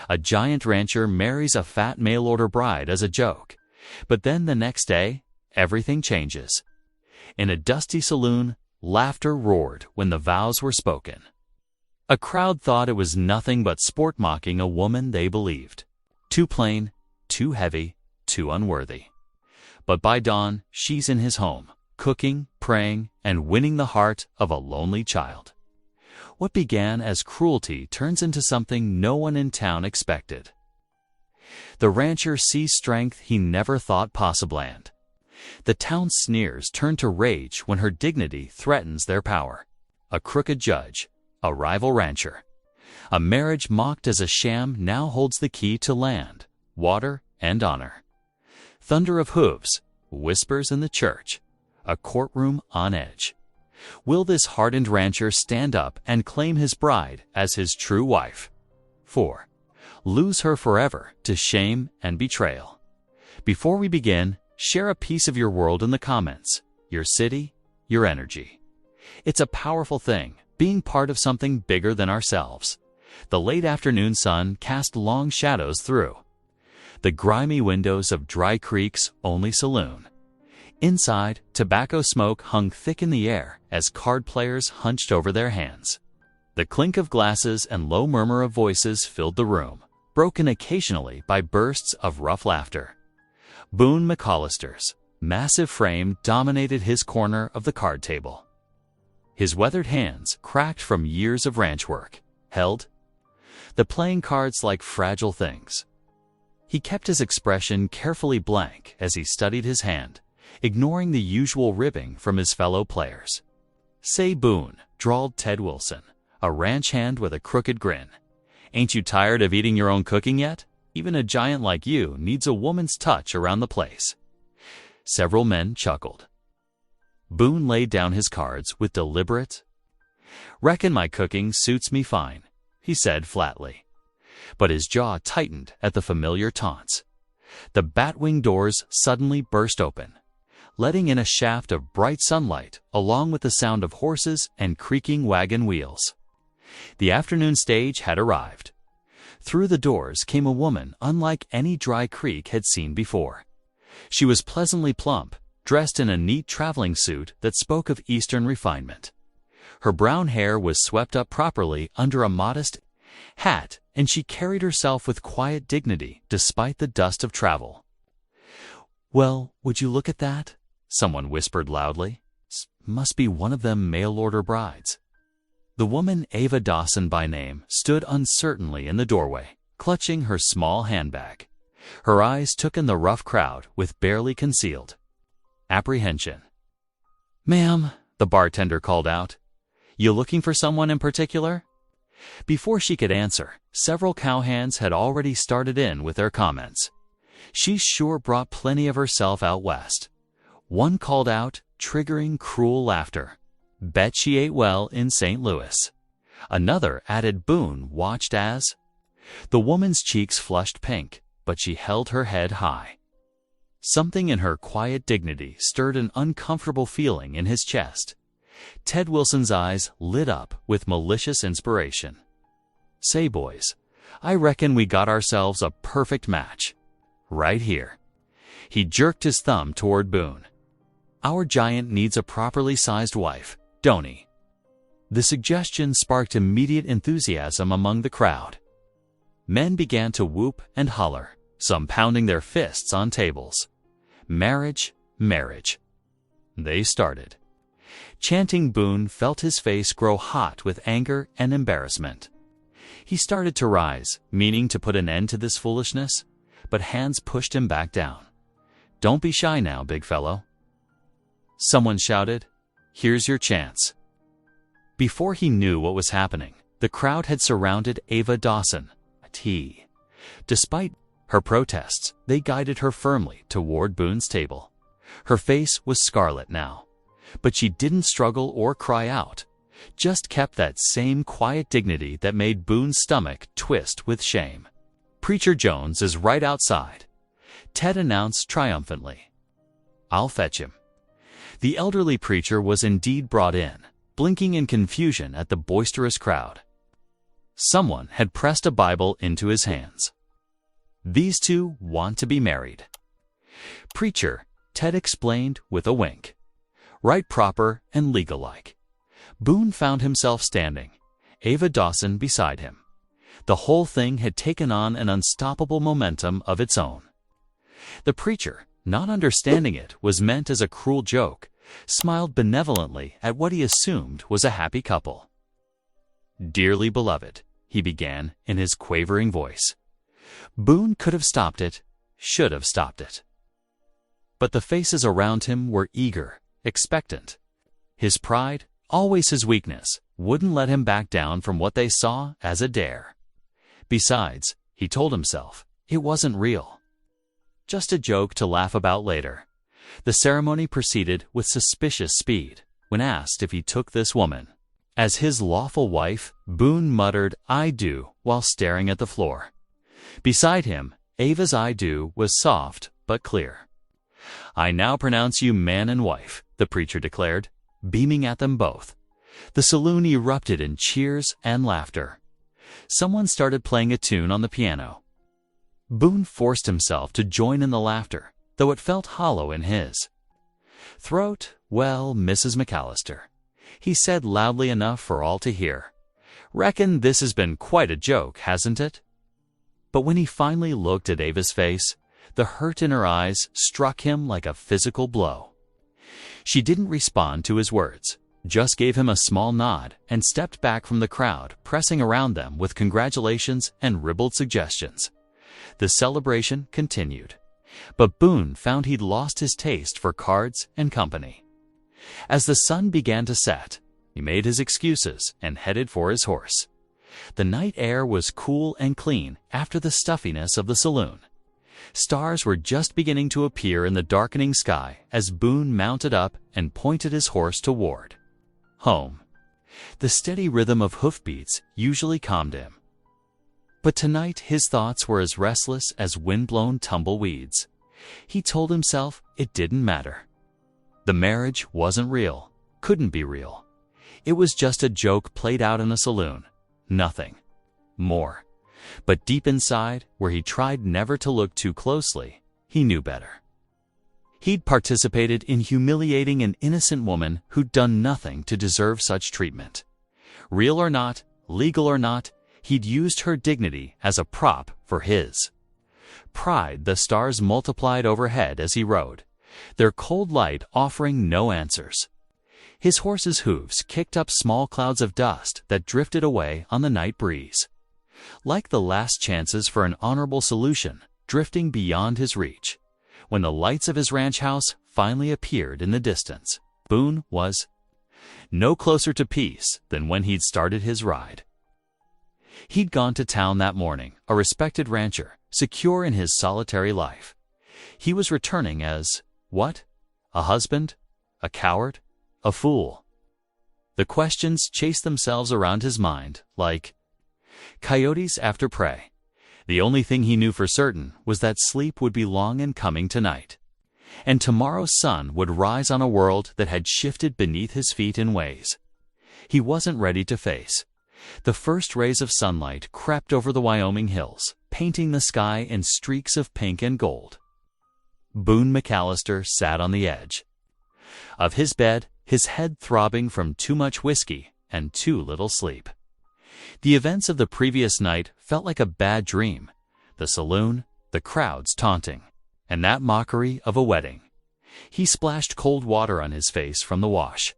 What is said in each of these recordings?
A giant rancher marries a fat mail-order bride as a joke. But then the next day, everything changes. In a dusty saloon, laughter roared when the vows were spoken. A crowd thought it was nothing but sport mocking a woman they believed. Too plain, too heavy, too unworthy. But by dawn, she's in his home, cooking, praying, and winning the heart of a lonely child. What began as cruelty turns into something no one in town expected. The rancher sees strength he never thought possible, and the town's sneers turn to rage when her dignity threatens their power. A crooked judge, a rival rancher, a marriage mocked as a sham now holds the key to land, water, and honor. Thunder of hooves, whispers in the church, a courtroom on edge. Will this hardened rancher stand up and claim his bride as his true wife? 4. Lose her forever to shame and betrayal. Before we begin, share a piece of your world in the comments, your city, your energy. It's a powerful thing, being part of something bigger than ourselves. The late afternoon sun cast long shadows through the grimy windows of Dry Creek's only saloon. Inside, tobacco smoke hung thick in the air as card players hunched over their hands. The clink of glasses and low murmur of voices filled the room, broken occasionally by bursts of rough laughter. Boone McCollister's massive frame dominated his corner of the card table. His weathered hands, cracked from years of ranch work, held the playing cards like fragile things. He kept his expression carefully blank as he studied his hand, ignoring the usual ribbing from his fellow players. "Say, Boone," drawled Ted Wilson, a ranch hand with a crooked grin. "Ain't you tired of eating your own cooking yet? Even a giant like you needs a woman's touch around the place." Several men chuckled. Boone laid down his cards with deliberate. "Reckon my cooking suits me fine," he said flatly. But his jaw tightened at the familiar taunts. The batwing doors suddenly burst open, letting in a shaft of bright sunlight along with the sound of horses and creaking wagon wheels. The afternoon stage had arrived. Through the doors came a woman unlike any Dry Creek had seen before. She was pleasantly plump, dressed in a neat traveling suit that spoke of Eastern refinement. Her brown hair was swept up properly under a modest hat, and she carried herself with quiet dignity despite the dust of travel. "Well, would you look at that?" someone whispered loudly. "Must be one of them mail-order brides." The woman, Ava Dawson by name, stood uncertainly in the doorway, clutching her small handbag. Her eyes took in the rough crowd with barely concealed apprehension. "Ma'am," the bartender called out, "you looking for someone in particular?" Before she could answer, several cowhands had already started in with their comments. "She sure brought plenty of herself out west." One called out, triggering cruel laughter, "Bet she ate well in St. Louis." Another added Boone watched as. The woman's cheeks flushed pink, but she held her head high. Something in her quiet dignity stirred an uncomfortable feeling in his chest. Ted Wilson's eyes lit up with malicious inspiration. "Say, boys, I reckon we got ourselves a perfect match. Right here." He jerked his thumb toward Boone. "Our giant needs a properly sized wife, don't he?" The suggestion sparked immediate enthusiasm among the crowd. Men began to whoop and holler, some pounding their fists on tables. "Marriage, marriage." They started. Chanting, Boone felt his face grow hot with anger and embarrassment. He started to rise, meaning to put an end to this foolishness, but hands pushed him back down. "Don't be shy now, big fellow." Someone shouted, "Here's your chance." Before he knew what was happening, the crowd had surrounded Ava Dawson, a T. Despite her protests, they guided her firmly toward Boone's table. Her face was scarlet now, but she didn't struggle or cry out, just kept that same quiet dignity that made Boone's stomach twist with shame. "Preacher Jones is right outside," Ted announced triumphantly. "I'll fetch him." The elderly preacher was indeed brought in, blinking in confusion at the boisterous crowd. Someone had pressed a Bible into his hands. These two want to be married. Preacher, Ted explained with a wink. Right proper and legal-like. Boone found himself standing, Ava Dawson beside him. The whole thing had taken on an unstoppable momentum of its own. The preacher, not understanding it was meant as a cruel joke, smiled benevolently at what he assumed was a happy couple. "Dearly beloved," he began in his quavering voice. Boone could have stopped it, should have stopped it. But the faces around him were eager, expectant. His pride, always his weakness, wouldn't let him back down from what they saw as a dare. Besides, he told himself, it wasn't real. Just a joke to laugh about later. The ceremony proceeded with suspicious speed when asked if he took this woman. As his lawful wife, Boone muttered, "I do," while staring at the floor. Beside him, Ava's "I do" was soft but clear. "I now pronounce you man and wife," the preacher declared, beaming at them both. The saloon erupted in cheers and laughter. Someone started playing a tune on the piano. Boone forced himself to join in the laughter, though it felt hollow in his throat. "Well, Mrs. McAllister," he said loudly enough for all to hear, "reckon this has been quite a joke, hasn't it?" But when he finally looked at Ava's face, the hurt in her eyes struck him like a physical blow. She didn't respond to his words, just gave him a small nod and stepped back from the crowd, pressing around them with congratulations and ribald suggestions. The celebration continued, but Boone found he'd lost his taste for cards and company. As the sun began to set, he made his excuses and headed for his horse. The night air was cool and clean after the stuffiness of the saloon. Stars were just beginning to appear in the darkening sky as Boone mounted up and pointed his horse toward home. The steady rhythm of hoofbeats usually calmed him. But tonight his thoughts were as restless as wind-blown tumbleweeds. He told himself it didn't matter. The marriage wasn't real, couldn't be real. It was just a joke played out in a saloon. Nothing more. But deep inside, where he tried never to look too closely, he knew better. He'd participated in humiliating an innocent woman who'd done nothing to deserve such treatment. Real or not, legal or not, he'd used her dignity as a prop for his pride. The stars multiplied overhead as he rode, their cold light offering no answers. His horse's hooves kicked up small clouds of dust that drifted away on the night breeze, like the last chances for an honorable solution drifting beyond his reach. When the lights of his ranch house finally appeared in the distance, Boone was no closer to peace than when he'd started his ride. He'd gone to town that morning, a respected rancher, secure in his solitary life. He was returning as, what? A husband? A coward? A fool? The questions chased themselves around his mind like coyotes after prey. The only thing he knew for certain was that sleep would be long in coming tonight, and tomorrow's sun would rise on a world that had shifted beneath his feet in ways he wasn't ready to face. The first rays of sunlight crept over the Wyoming hills, painting the sky in streaks of pink and gold. Boone McAllister sat on the edge of his bed, his head throbbing from too much whiskey and too little sleep. The events of the previous night felt like a bad dream. The saloon, the crowds taunting, and that mockery of a wedding. He splashed cold water on his face from the wash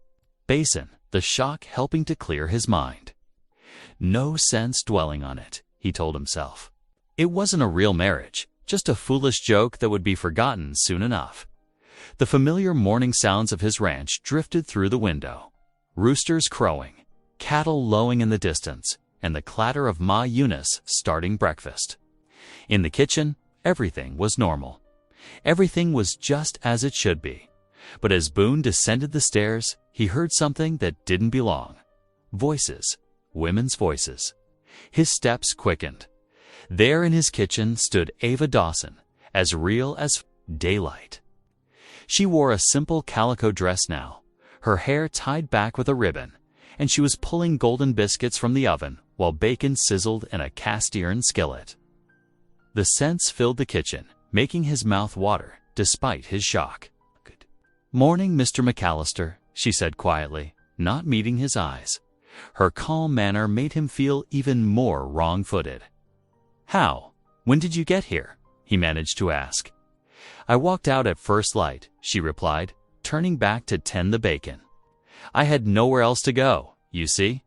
basin, the shock helping to clear his mind. No sense dwelling on it, he told himself. It wasn't a real marriage, just a foolish joke that would be forgotten soon enough. The familiar morning sounds of his ranch drifted through the window. Roosters crowing, cattle lowing in the distance, and the clatter of Ma Eunice starting breakfast. In the kitchen, everything was normal. Everything was just as it should be. But as Boone descended the stairs, he heard something that didn't belong. Voices, women's voices. His steps quickened. There in his kitchen stood Ava Dawson, as real as daylight. She wore a simple calico dress now, her hair tied back with a ribbon, and she was pulling golden biscuits from the oven while bacon sizzled in a cast-iron skillet. The scents filled the kitchen, making his mouth water despite his shock. "Good morning, Mr. McAllister," she said quietly, not meeting his eyes. Her calm manner made him feel even more wrong-footed. "How? When did you get here?" he managed to ask. "I walked out at first light," she replied, turning back to tend the bacon. "I had nowhere else to go, you see."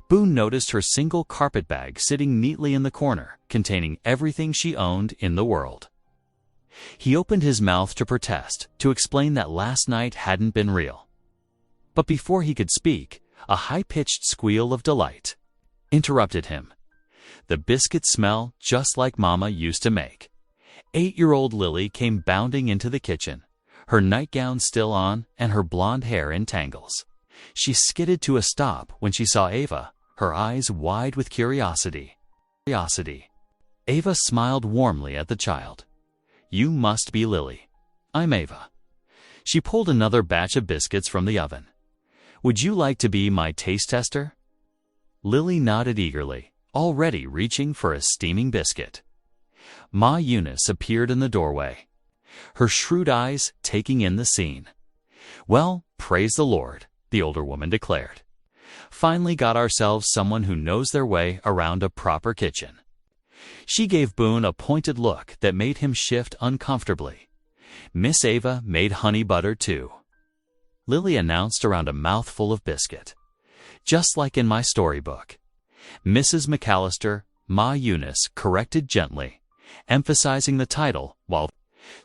Boone noticed her single carpet bag sitting neatly in the corner, containing everything she owned in the world. He opened his mouth to protest, to explain that last night hadn't been real. But before he could speak, a high-pitched squeal of delight interrupted him. The biscuits smell just like Mama used to make. 8-year-old Lily came bounding into the kitchen, her nightgown still on and her blonde hair in tangles. She skidded to a stop when she saw Ava, her eyes wide with curiosity. Ava smiled warmly at the child. "You must be Lily. I'm Ava." She pulled another batch of biscuits from the oven. "Would you like to be my taste tester?" Lily nodded eagerly, already reaching for a steaming biscuit. Ma Eunice appeared in the doorway, her shrewd eyes taking in the scene. "Well, praise the Lord," the older woman declared. "Finally got ourselves someone who knows their way around a proper kitchen." She gave Boone a pointed look that made him shift uncomfortably. "Miss Ava made honey butter, too," Lily announced around a mouthful of biscuit. "Just like in my storybook." Mrs. McAllister, Ma Eunice corrected gently, emphasizing the title while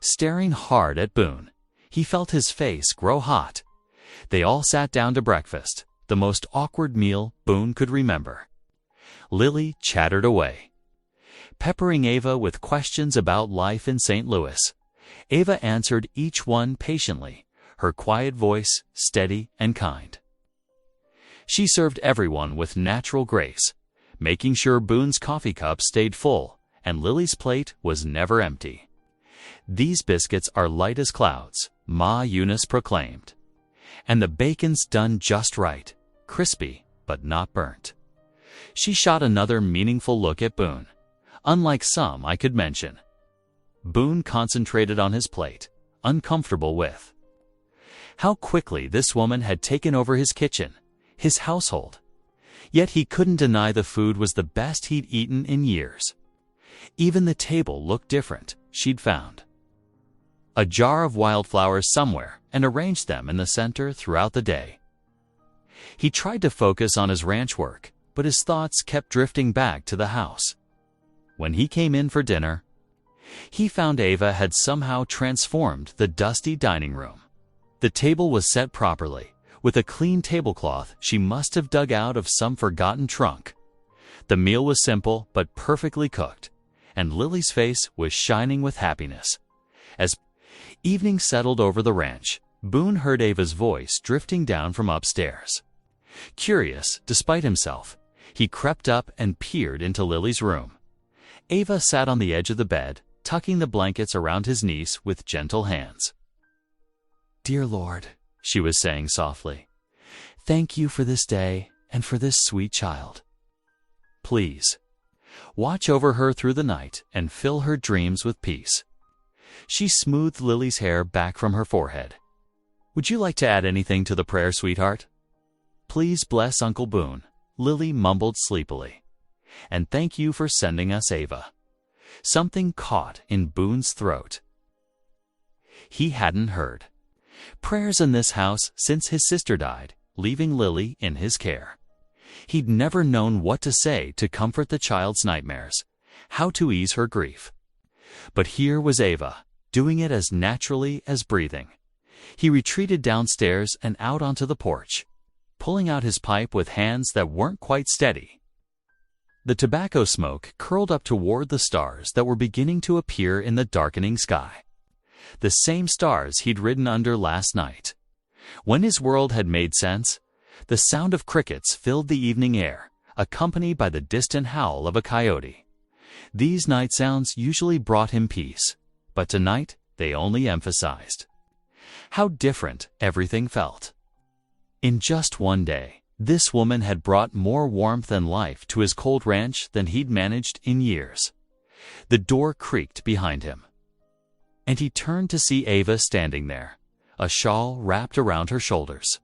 staring hard at Boone. He felt his face grow hot. They all sat down to breakfast, the most awkward meal Boone could remember. Lily chattered away, peppering Ava with questions about life in St. Louis. Ava answered each one patiently, her quiet voice steady and kind. She served everyone with natural grace, making sure Boone's coffee cup stayed full and Lily's plate was never empty. "These biscuits are light as clouds," Ma Eunice proclaimed. "And the bacon's done just right, crispy but not burnt." She shot another meaningful look at Boone. "Unlike some I could mention." Boone concentrated on his plate, uncomfortable with how quickly this woman had taken over his kitchen, his household. Yet he couldn't deny the food was the best he'd eaten in years. Even the table looked different, she'd found a jar of wildflowers somewhere and arranged them in the center throughout the day. He tried to focus on his ranch work, but his thoughts kept drifting back to the house. When he came in for dinner, he found Ava had somehow transformed the dusty dining room. The table was set properly, with a clean tablecloth she must have dug out of some forgotten trunk. The meal was simple but perfectly cooked, and Lily's face was shining with happiness. As evening settled over the ranch, Boone heard Ava's voice drifting down from upstairs. Curious, despite himself, he crept up and peered into Lily's room. Ava sat on the edge of the bed, tucking the blankets around his niece with gentle hands. "Dear Lord," she was saying softly, "thank you for this day and for this sweet child. Please, watch over her through the night and fill her dreams with peace." She smoothed Lily's hair back from her forehead. "Would you like to add anything to the prayer, sweetheart?" "Please bless Uncle Boone," Lily mumbled sleepily. "And thank you for sending us Ava." Something caught in Boone's throat. He hadn't heard prayers in this house since his sister died, leaving Lily in his care. He'd never known what to say to comfort the child's nightmares, how to ease her grief. But here was Ava, doing it as naturally as breathing. He retreated downstairs and out onto the porch, pulling out his pipe with hands that weren't quite steady. The tobacco smoke curled up toward the stars that were beginning to appear in the darkening sky. The same stars he'd ridden under last night. When his world had made sense, the sound of crickets filled the evening air, accompanied by the distant howl of a coyote. These night sounds usually brought him peace, but tonight they only emphasized how different everything felt. In just one day, This woman had brought more warmth and life to his cold ranch than he'd managed in years. The door creaked behind him, and he turned to see Ava standing there, a shawl wrapped around her shoulders,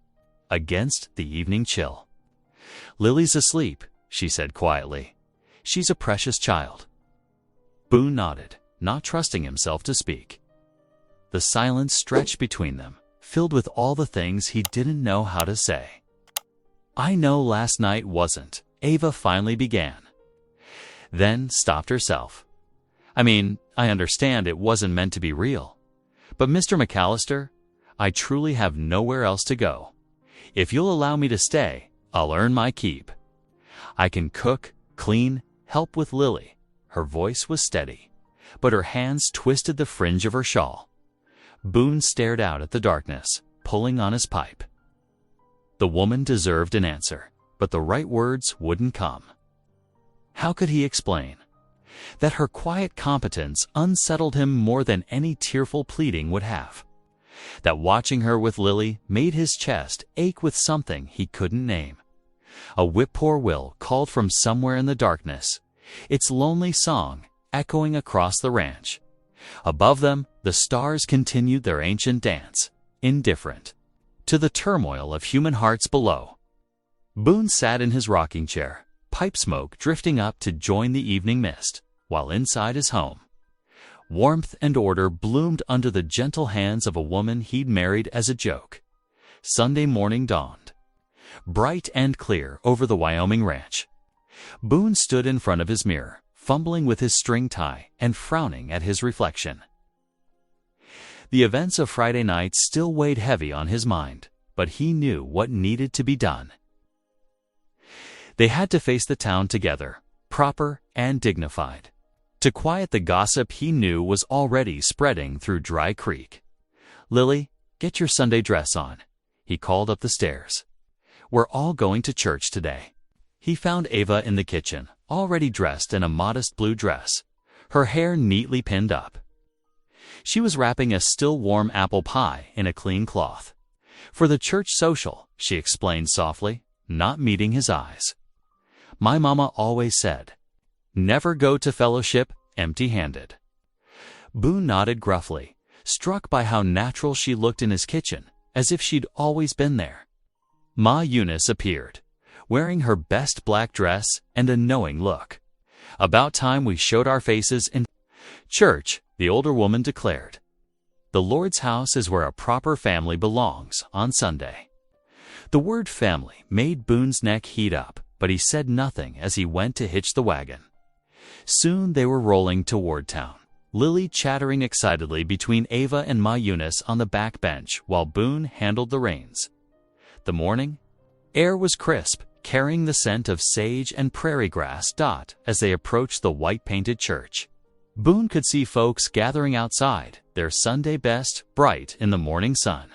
against the evening chill. "Lily's asleep," she said quietly. "She's a precious child." Boone nodded, not trusting himself to speak. The silence stretched between them, filled with all the things he didn't know how to say. "I know last night wasn't," Ava finally began, then stopped herself. I understand it wasn't meant to be real. But Mr. McAllister, I truly have nowhere else to go. If you'll allow me to stay, I'll earn my keep. I can cook, clean, help with Lily." Her voice was steady, but her hands twisted the fringe of her shawl. Boone stared out at the darkness, pulling on his pipe. The woman deserved an answer, but the right words wouldn't come. How could he explain? That her quiet competence unsettled him more than any tearful pleading would have. That watching her with Lily made his chest ache with something he couldn't name. A whippoorwill called from somewhere in the darkness, its lonely song echoing across the ranch. Above them, the stars continued their ancient dance, indifferent to the turmoil of human hearts below. Boone sat in his rocking chair, pipe smoke drifting up to join the evening mist, while inside his home, warmth and order bloomed under the gentle hands of a woman he'd married as a joke. Sunday morning dawned, bright and clear over the Wyoming ranch. Boone stood in front of his mirror, fumbling with his string tie and frowning at his reflection. The events of Friday night still weighed heavy on his mind, but he knew what needed to be done. They had to face the town together, proper and dignified, to quiet the gossip he knew was already spreading through Dry Creek. "Lily, get your Sunday dress on," he called up the stairs. "We're all going to church today." He found Ava in the kitchen, already dressed in a modest blue dress, her hair neatly pinned up. She was wrapping a still-warm apple pie in a clean cloth. "For the church social," she explained softly, not meeting his eyes. "My mama always said, never go to fellowship empty-handed." Boone nodded gruffly, struck by how natural she looked in his kitchen, as if she'd always been there. Ma Eunice appeared, wearing her best black dress and a knowing look. "About time we showed our faces in church," the older woman declared. "The Lord's house is where a proper family belongs on Sunday." The word family made Boone's neck heat up, but he said nothing as he went to hitch the wagon. Soon they were rolling toward town, Lily chattering excitedly between Ava and Ma Eunice on the back bench while Boone handled the reins. The morning air was crisp, carrying the scent of sage and prairie grass as they approached the white-painted church. Boone could see folks gathering outside, their Sunday best bright in the morning sun.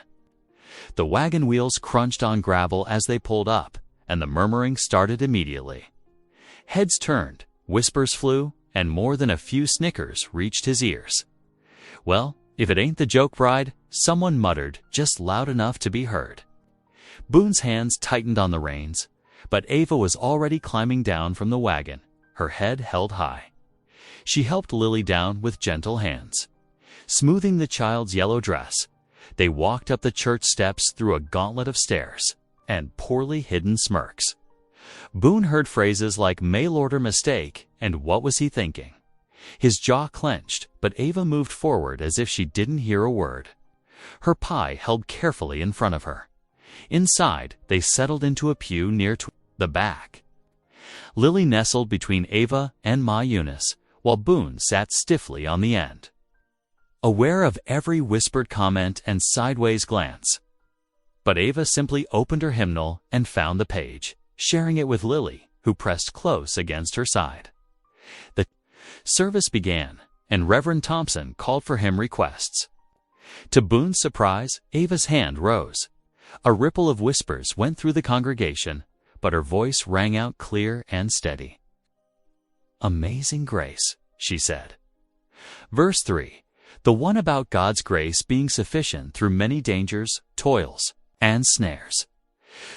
The wagon wheels crunched on gravel as they pulled up, and the murmuring started immediately. Heads turned, whispers flew, and more than a few snickers reached his ears. "Well, if it ain't the joke bride," someone muttered just loud enough to be heard. Boone's hands tightened on the reins, but Ava was already climbing down from the wagon, her head held high. She helped Lily down with gentle hands. Smoothing the child's yellow dress, they walked up the church steps through a gauntlet of stairs and poorly hidden smirks. Boone heard phrases like mail-order mistake and what was he thinking. His jaw clenched, but Ava moved forward as if she didn't hear a word, her pie held carefully in front of her. Inside, they settled into a pew near the back. Lily nestled between Ava and Ma Eunice, while Boone sat stiffly on the end, aware of every whispered comment and sideways glance. But Ava simply opened her hymnal and found the page, sharing it with Lily, who pressed close against her side. The service began, and Reverend Thompson called for hymn requests. To Boone's surprise, Ava's hand rose. A ripple of whispers went through the congregation, but her voice rang out clear and steady. "Amazing grace," she said. Verse 3, the one about God's grace being sufficient through many dangers, toils, and snares.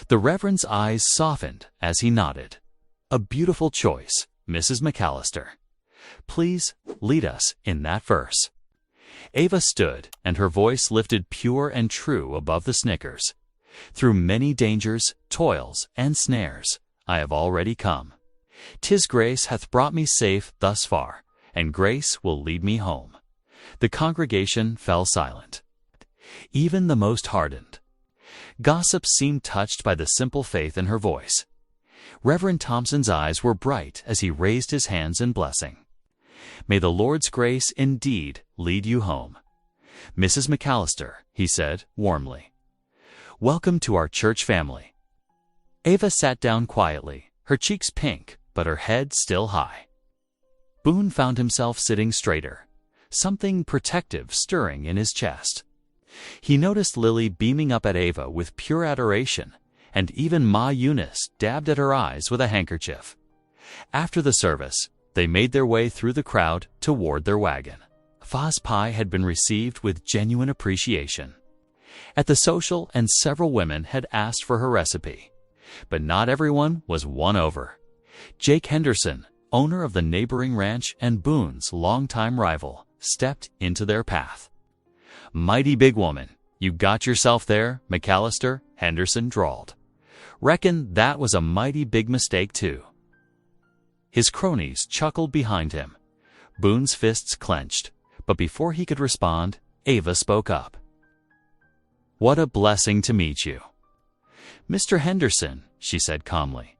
The Reverend's eyes softened as he nodded. "A beautiful choice, Mrs. McAllister. Please lead us in that verse." Ava stood, and her voice lifted pure and true above the snickers. "Through many dangers, toils, and snares, I have already come. 'Tis grace hath brought me safe thus far, and grace will lead me home." The congregation fell silent. Even the most hardened. Gossip seemed touched by the simple faith in her voice. Reverend Thompson's eyes were bright as he raised his hands in blessing. "May the Lord's grace indeed lead you home. Mrs. McAllister," he said warmly. "Welcome to our church family." Ava sat down quietly, her cheeks pink, but her head still high. Boone found himself sitting straighter, something protective stirring in his chest. He noticed Lily beaming up at Ava with pure adoration, and even Ma Eunice dabbed at her eyes with a handkerchief. After the service, they made their way through the crowd toward their wagon. Fa's pie had been received with genuine appreciation. At the social, and several women had asked for her recipe, but not everyone was won over. Jake Henderson, owner of the neighboring ranch and Boone's longtime rival, stepped into their path. "Mighty big woman, you got yourself there, McAllister," Henderson drawled. "Reckon that was a mighty big mistake, too." His cronies chuckled behind him. Boone's fists clenched, but before he could respond, Ava spoke up. "What a blessing to meet you." "Mr. Henderson," she said calmly,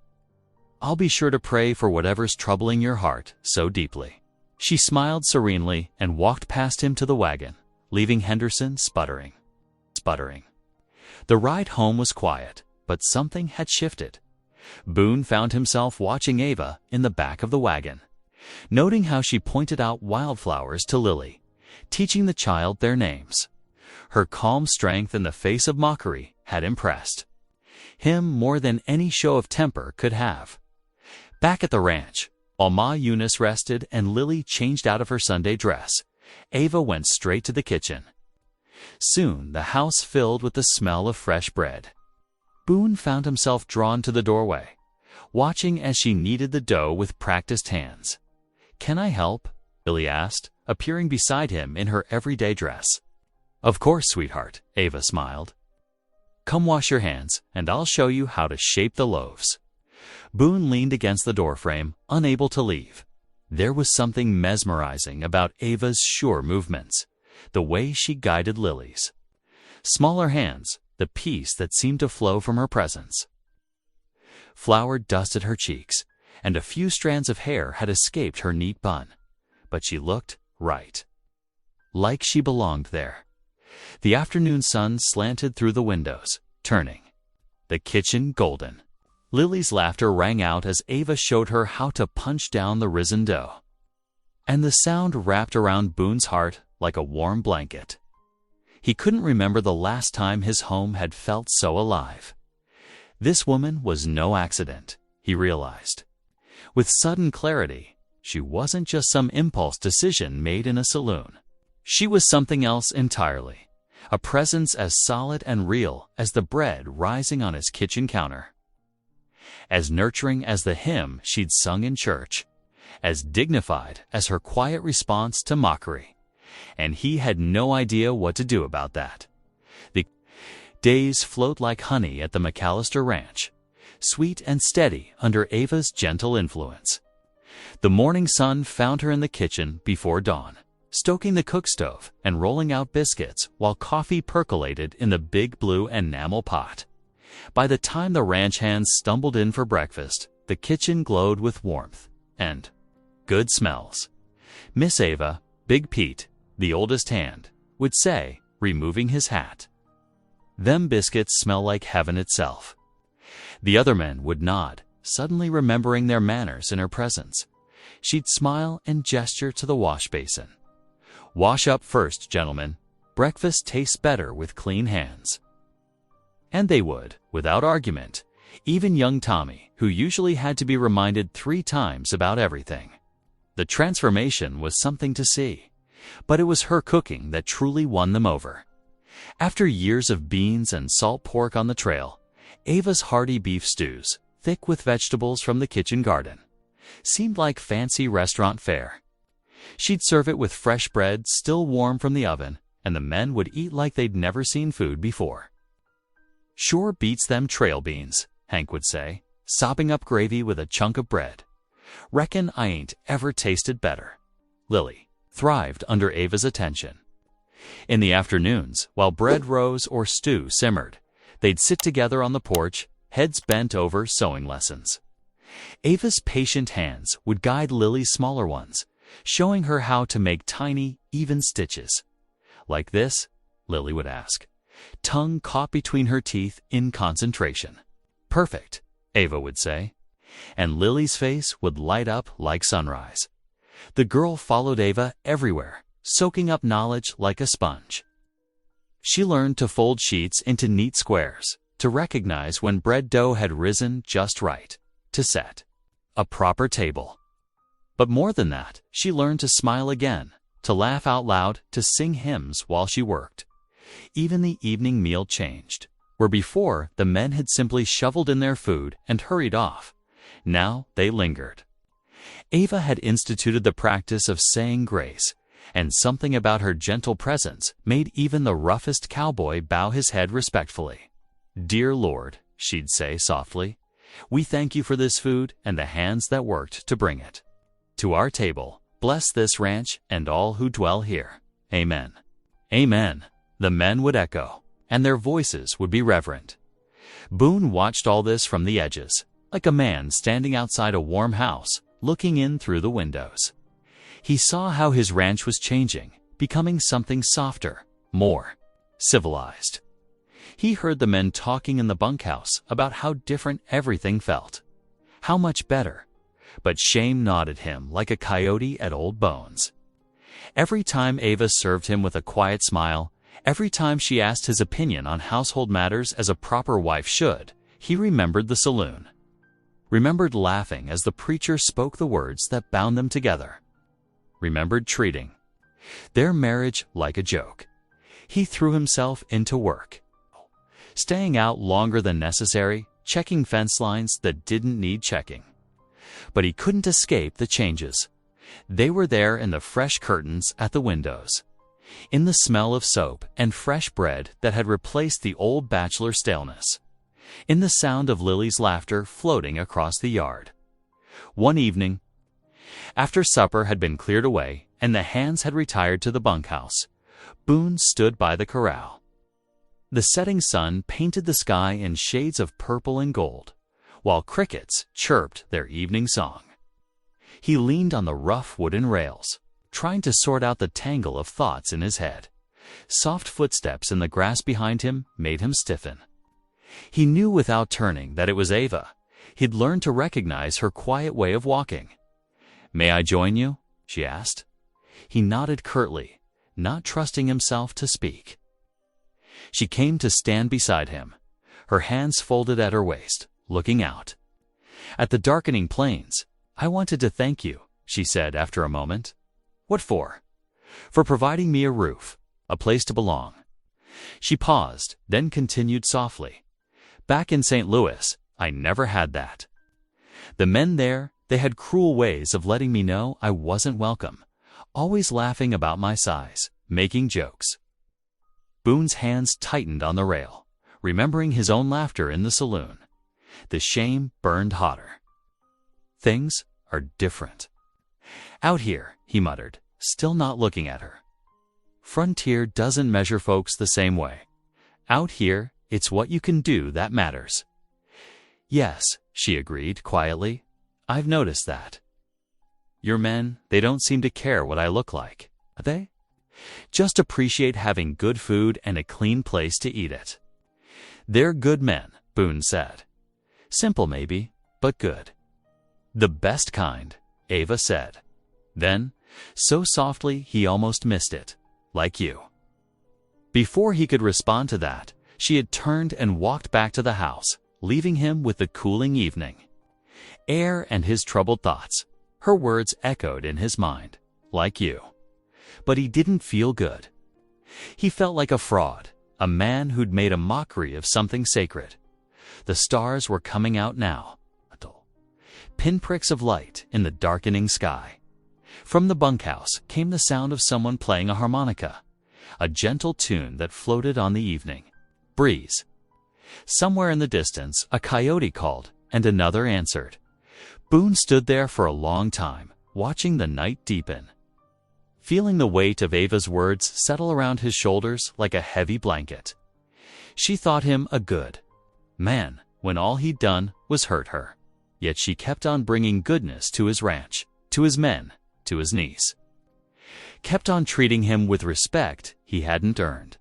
"I'll be sure to pray for whatever's troubling your heart so deeply." She smiled serenely and walked past him to the wagon, leaving Henderson sputtering. The ride home was quiet, but something had shifted. Boone found himself watching Ava in the back of the wagon, noting how she pointed out wildflowers to Lily, teaching the child their names. Her calm strength in the face of mockery had impressed him more than any show of temper could have. Back at the ranch, while Ma Eunice rested and Lily changed out of her Sunday dress, Ava went straight to the kitchen. Soon the house filled with the smell of fresh bread. Boone found himself drawn to the doorway, watching as she kneaded the dough with practiced hands. "Can I help?" Lily asked, appearing beside him in her everyday dress. "Of course, sweetheart," Ava smiled. "Come wash your hands, and I'll show you how to shape the loaves." Boone leaned against the doorframe, unable to leave. There was something mesmerizing about Ava's sure movements, the way she guided Lily's. Smaller hands, the peace that seemed to flow from her presence. Flour dusted her cheeks, and a few strands of hair had escaped her neat bun, but she looked right. Like she belonged there. The afternoon sun slanted through the windows, turning the kitchen golden. Lily's laughter rang out as Ava showed her how to punch down the risen dough. And the sound wrapped around Boone's heart like a warm blanket. He couldn't remember the last time his home had felt so alive. This woman was no accident, he realized. With sudden clarity, she wasn't just some impulse decision made in a saloon. She was something else entirely, a presence as solid and real as the bread rising on his kitchen counter. As nurturing as the hymn she'd sung in church, as dignified as her quiet response to mockery. And he had no idea what to do about that. The days flowed like honey at the McAllister Ranch, sweet and steady under Ava's gentle influence. The morning sun found her in the kitchen before dawn, stoking the cook stove and rolling out biscuits while coffee percolated in the big blue enamel pot. By the time the ranch hands stumbled in for breakfast, the kitchen glowed with warmth and good smells. Miss Ava, Big Pete, the oldest hand, would say, removing his hat, "Them biscuits smell like heaven itself." The other men would nod, suddenly remembering their manners in her presence. She'd smile and gesture to the wash basin. "Wash up first, gentlemen. Breakfast tastes better with clean hands." And they would, without argument, even young Tommy, who usually had to be reminded 3 times about everything. The transformation was something to see, but it was her cooking that truly won them over. After years of beans and salt pork on the trail, Ava's hearty beef stews, thick with vegetables from the kitchen garden, seemed like fancy restaurant fare. She'd serve it with fresh bread still warm from the oven, and the men would eat like they'd never seen food before. "Sure beats them trail beans," Hank would say, sopping up gravy with a chunk of bread. "Reckon I ain't ever tasted better." Lily thrived under Ava's attention. In the afternoons, while bread rose or stew simmered, they'd sit together on the porch, heads bent over sewing lessons. Ava's patient hands would guide Lily's smaller ones, showing her how to make tiny, even stitches. "Like this?" Lily would ask, tongue caught between her teeth in concentration. "Perfect," Ava would say, and Lily's face would light up like sunrise. The girl followed Ava everywhere, soaking up knowledge like a sponge. She learned to fold sheets into neat squares, to recognize when bread dough had risen just right, to set a proper table. But more than that, she learned to smile again, to laugh out loud, to sing hymns while she worked. Even the evening meal changed. Where before the men had simply shoveled in their food and hurried off, now they lingered. Ava had instituted the practice of saying grace, and something about her gentle presence made even the roughest cowboy bow his head respectfully. "Dear Lord," she'd say softly, "we thank you for this food and the hands that worked to bring it to our table. Bless this ranch and all who dwell here. Amen." "Amen," the men would echo, and their voices would be reverent. Boone watched all this from the edges, like a man standing outside a warm house, looking in through the windows. He saw how his ranch was changing, becoming something softer, more civilized. He heard the men talking in the bunkhouse about how different everything felt, how much better, but shame gnawed at him like a coyote at old bones. Every time Ava served him with a quiet smile, every time she asked his opinion on household matters as a proper wife should, he remembered the saloon, remembered laughing as the preacher spoke the words that bound them together, remembered treating their marriage like a joke. He threw himself into work, staying out longer than necessary, checking fence lines that didn't need checking. But he couldn't escape the changes. They were there in the fresh curtains at the windows, in the smell of soap and fresh bread that had replaced the old bachelor staleness, in the sound of Lily's laughter floating across the yard. One evening, after supper had been cleared away and the hands had retired to the bunkhouse, Boone stood by the corral. The setting sun painted the sky in shades of purple and gold, while crickets chirped their evening song. He leaned on the rough wooden rails, trying to sort out the tangle of thoughts in his head. Soft footsteps in the grass behind him made him stiffen. He knew without turning that it was Ava. He'd learned to recognize her quiet way of walking. "May I join you?" she asked. He nodded curtly, not trusting himself to speak. She came to stand beside him, her hands folded at her waist, looking out at the darkening plains. "I wanted to thank you," she said after a moment. "What for?" "For providing me a roof, a place to belong." She paused, then continued softly. "Back in St. Louis, I never had that. The men there, they had cruel ways of letting me know I wasn't welcome, always laughing about my size, making jokes." Boone's hands tightened on the rail, remembering his own laughter in the saloon. The shame burned hotter. "Things are different out here," he muttered, still not looking at her. "Frontier doesn't measure folks the same way. Out here, it's what you can do that matters." "Yes," she agreed quietly. "I've noticed that. Your men, they don't seem to care what I look like, do they? Just appreciate having good food and a clean place to eat it." "They're good men," Boone said. "Simple maybe, but good." "The best kind," Ava said. Then, so softly he almost missed it, "like you." Before he could respond to that, she had turned and walked back to the house, leaving him with the cooling evening air and his troubled thoughts. Her words echoed in his mind, "like you." But he didn't feel good. He felt like a fraud, a man who'd made a mockery of something sacred. The stars were coming out now, pinpricks of light in the darkening sky. From the bunkhouse came the sound of someone playing a harmonica, a gentle tune that floated on the evening breeze. Somewhere in the distance, a coyote called, and another answered. Boone stood there for a long time, watching the night deepen, feeling the weight of Ava's words settle around his shoulders like a heavy blanket. She thought him a good man when all he'd done was hurt her, yet she kept on bringing goodness to his ranch, to his men, to his niece. Kept on treating him with respect he hadn't earned.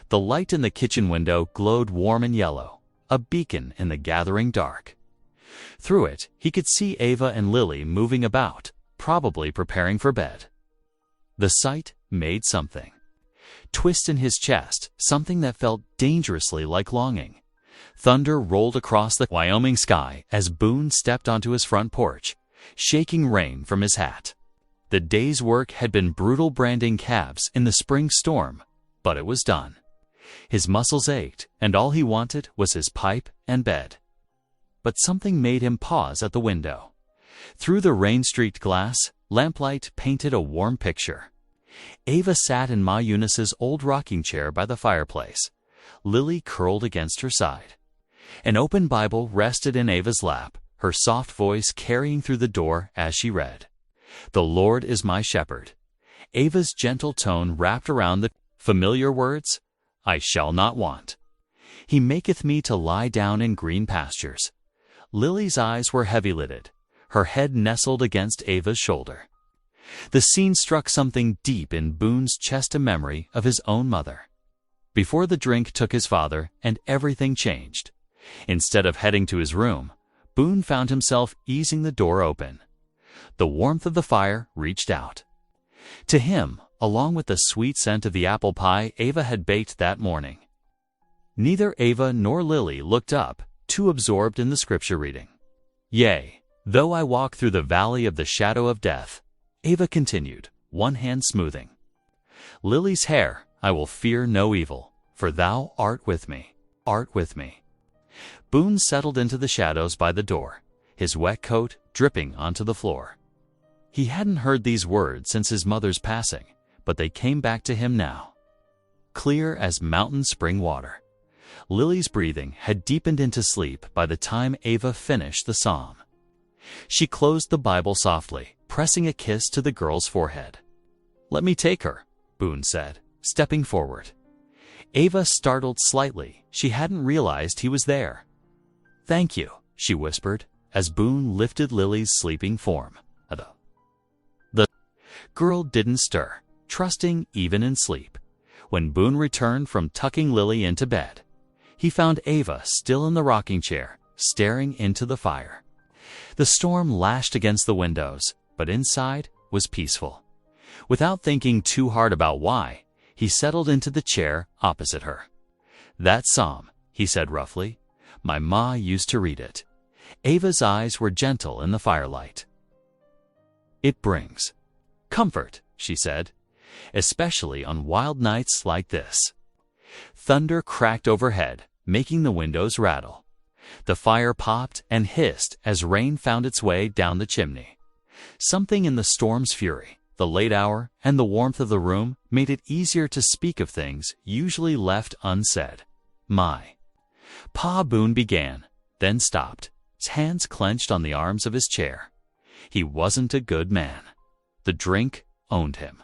The light in the kitchen window glowed warm and yellow, a beacon in the gathering dark. Through it, he could see Ava and Lily moving about, probably preparing for bed. The sight made something twist in his chest, something that felt dangerously like longing. Thunder rolled across the Wyoming sky as Boone stepped onto his front porch, shaking rain from his hat. The day's work had been brutal branding calves in the spring storm, but it was done. His muscles ached, and all he wanted was his pipe and bed. But something made him pause at the window. Through the rain-streaked glass, lamplight painted a warm picture. Ava sat in Ma Eunice's old rocking chair by the fireplace, Lily curled against her side. An open Bible rested in Ava's lap, her soft voice carrying through the door as she read. "The Lord is my shepherd." Ava's gentle tone wrapped around the familiar words, "I shall not want. He maketh me to lie down in green pastures." Lily's eyes were heavy-lidded, her head nestled against Ava's shoulder. The scene struck something deep in Boone's chest, a memory of his own mother. Before the drink took his father, and everything changed. Instead of heading to his room, Boone found himself easing the door open. The warmth of the fire reached out. To him, along with the sweet scent of the apple pie Ava had baked that morning. Neither Ava nor Lily looked up, too absorbed in the scripture reading. "Yea, though I walk through the valley of the shadow of death," Ava continued, one hand smoothing Lily's hair, "I will fear no evil, for thou art with me, art with me." Boone settled into the shadows by the door, his wet coat dripping onto the floor. He hadn't heard these words since his mother's passing, but they came back to him now, clear as mountain spring water. Lily's breathing had deepened into sleep by the time Ava finished the psalm. She closed the Bible softly, pressing a kiss to the girl's forehead. "Let me take her," Boone said, stepping forward. Ava startled slightly. She hadn't realized he was there. "Thank you," she whispered, as Boone lifted Lily's sleeping form. The girl didn't stir, trusting even in sleep. When Boone returned from tucking Lily into bed, he found Ava still in the rocking chair, staring into the fire. The storm lashed against the windows, but inside was peaceful. Without thinking too hard about why, he settled into the chair opposite her. "That psalm," he said roughly, "my ma used to read it." Ava's eyes were gentle in the firelight. "It brings comfort," she said, "especially on wild nights like this." Thunder cracked overhead, making the windows rattle. The fire popped and hissed as rain found its way down the chimney. Something in the storm's fury, the late hour, and the warmth of the room made it easier to speak of things usually left unsaid. Pa Boone began, then stopped, his hands clenched on the arms of his chair. He wasn't a good man. The drink owned him,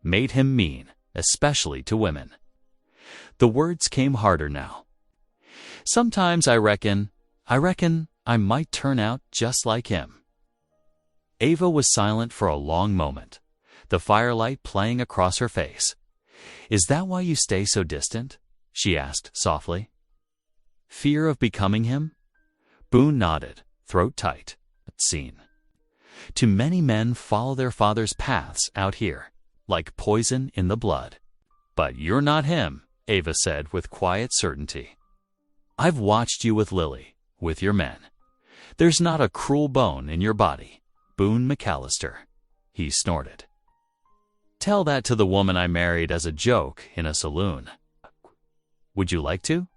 made him mean, especially to women. The words came harder now. "Sometimes I reckon I might turn out just like him." Ava was silent for a long moment, the firelight playing across her face. "Is that why you stay so distant?" she asked softly. "Fear of becoming him?" Boone nodded, throat tight. "Seen. Too many men follow their father's paths out here, like poison in the blood." "But you're not him," Ava said with quiet certainty. "I've watched you with Lily, with your men. There's not a cruel bone in your body, Boone McAllister," he snorted. "Tell that to the woman I married as a joke in a saloon. Would you like to?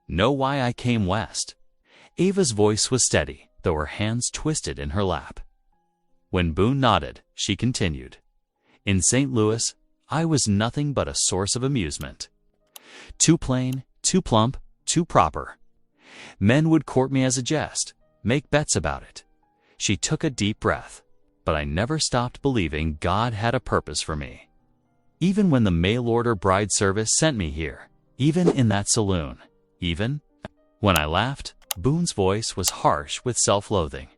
Know why I came west? Ava's voice was steady, though her hands twisted in her lap. When Boone nodded, she continued, "In St. Louis, I was nothing but a source of amusement. Too plain, too plump, too proper. Men would court me as a jest, make bets about it." She took a deep breath. "But I never stopped believing God had a purpose for me. Even when the mail-order bride service sent me here, even in that saloon, even..." When I laughed, Boone's voice was harsh with self-loathing.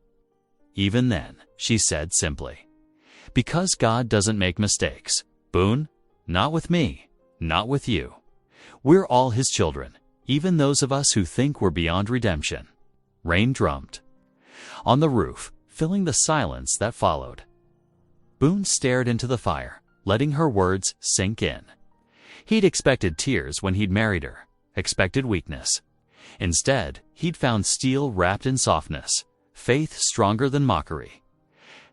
"Even then," she said simply. "Because God doesn't make mistakes, Boone. Not with me, not with you. We're all His children, even those of us who think we're beyond redemption." Rain drummed on the roof, filling the silence that followed. Boone stared into the fire, letting her words sink in. He'd expected tears when he'd married her, expected weakness. Instead, he'd found steel wrapped in softness, faith stronger than mockery.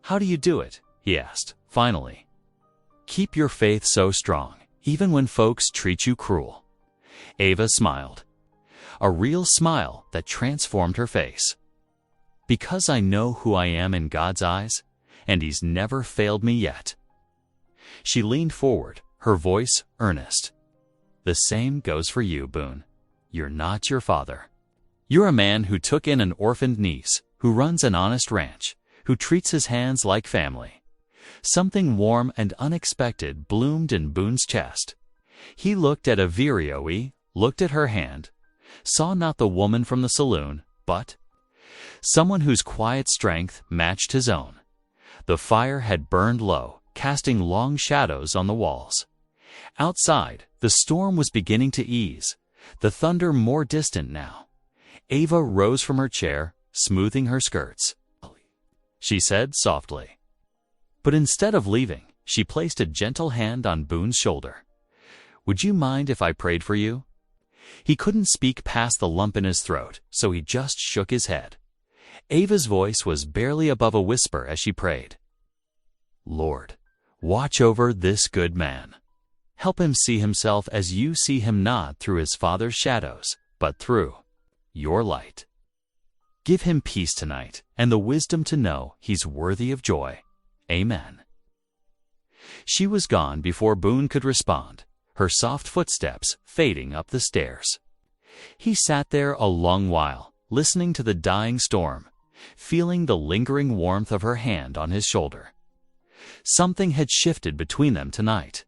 "How do you do it?" he asked, finally. "Keep your faith so strong, even when folks treat you cruel." Ava smiled, a real smile that transformed her face. "Because I know who I am in God's eyes, and He's never failed me yet." She leaned forward, her voice earnest. "The same goes for you, Boone. You're not your father. You're a man who took in an orphaned niece, who runs an honest ranch, who treats his hands like family." Something warm and unexpected bloomed in Boone's chest. He looked at Averioe, looked at her hand, saw not the woman from the saloon, but someone whose quiet strength matched his own. The fire had burned low, casting long shadows on the walls. Outside, the storm was beginning to ease, the thunder more distant now. Ava rose from her chair, smoothing her skirts. She said softly. But instead of leaving, she placed a gentle hand on Boone's shoulder. "Would you mind if I prayed for you?" He couldn't speak past the lump in his throat, so he just shook his head. Ava's voice was barely above a whisper as she prayed. "Lord, watch over this good man. Help him see himself as you see him, not through his father's shadows, but through your light. Give him peace tonight and the wisdom to know he's worthy of joy. Amen." She was gone before Boone could respond, her soft footsteps fading up the stairs. He sat there a long while, listening to the dying storm, feeling the lingering warmth of her hand on his shoulder. Something had shifted between them tonight,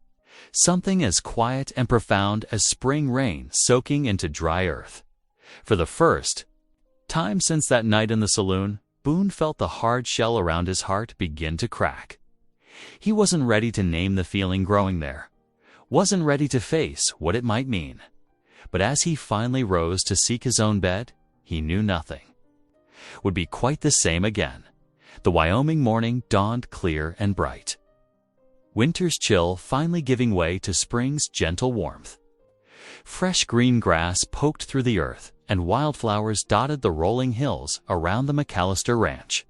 something as quiet and profound as spring rain soaking into dry earth. For the first time since that night in the saloon, Boone felt the hard shell around his heart begin to crack. He wasn't ready to name the feeling growing there, wasn't ready to face what it might mean. But as he finally rose to seek his own bed, he knew nothing would be quite the same again. The Wyoming morning dawned clear and bright, winter's chill finally giving way to spring's gentle warmth. Fresh green grass poked through the earth, and wildflowers dotted the rolling hills around the McAllister ranch.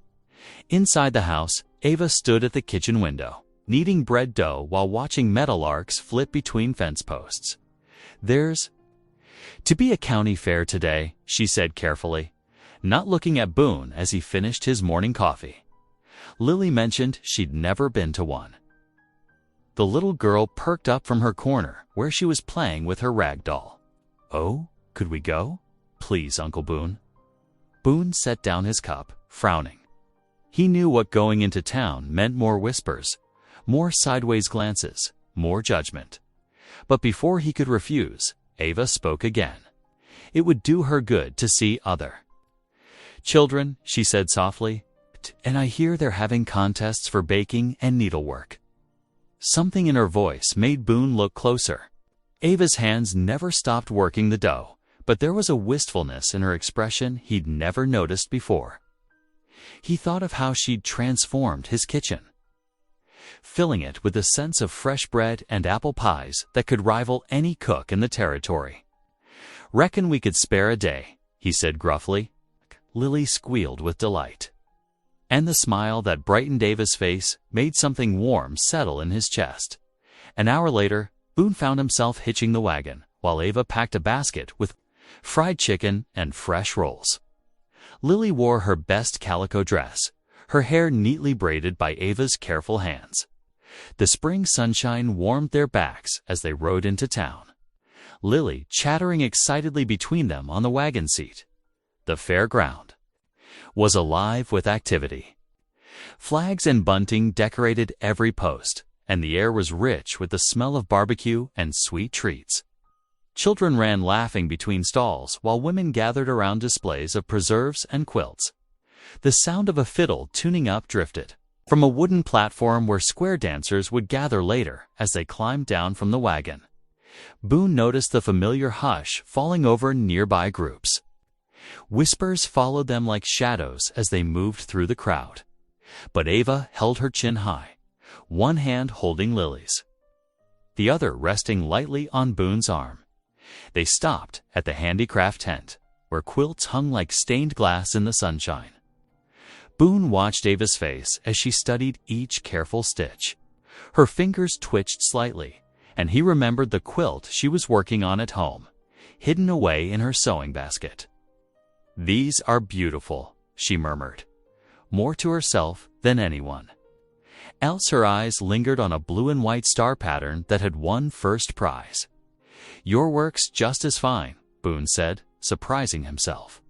Inside the house, Ava stood at the kitchen window, kneading bread dough while watching meadowlarks flit between fence posts. "There's to be a county fair today," she said carefully, not looking at Boone as he finished his morning coffee. Lily mentioned she'd never been to one. The little girl perked up from her corner where she was playing with her rag doll. "Oh, could we go? Please, Uncle Boone." Boone set down his cup, frowning. He knew what going into town meant: more whispers, more sideways glances, more judgment. But before he could refuse, Ava spoke again. It would do her good to see other children, she said softly, "and I hear they're having contests for baking and needlework." Something in her voice made Boone look closer. Ava's hands never stopped working the dough, but there was a wistfulness in her expression he'd never noticed before. He thought of how she'd transformed his kitchen, filling it with a sense of fresh bread and apple pies that could rival any cook in the territory. "Reckon we could spare a day," he said gruffly. Lily squealed with delight, and the smile that brightened Ava's face made something warm settle in his chest. An hour later, Boone found himself hitching the wagon, while Ava packed a basket with fried chicken and fresh rolls. Lily wore her best calico dress, her hair neatly braided by Ava's careful hands. The spring sunshine warmed their backs as they rode into town, Lily chattering excitedly between them on the wagon seat. The fairground was alive with activity. Flags and bunting decorated every post, and the air was rich with the smell of barbecue and sweet treats. Children ran laughing between stalls while women gathered around displays of preserves and quilts. The sound of a fiddle tuning up drifted from a wooden platform where square dancers would gather later as they climbed down from the wagon. Boone noticed the familiar hush falling over nearby groups. Whispers followed them like shadows as they moved through the crowd. But Ava held her chin high, one hand holding Lily's, the other resting lightly on Boone's arm. They stopped at the handicraft tent, where quilts hung like stained glass in the sunshine. Boone watched Ava's face as she studied each careful stitch. Her fingers twitched slightly, and he remembered the quilt she was working on at home, hidden away in her sewing basket. "These are beautiful," she murmured, more to herself than anyone. Else her eyes lingered on a blue and white star pattern that had won first prize. "Your work's just as fine," Boone said, surprising himself.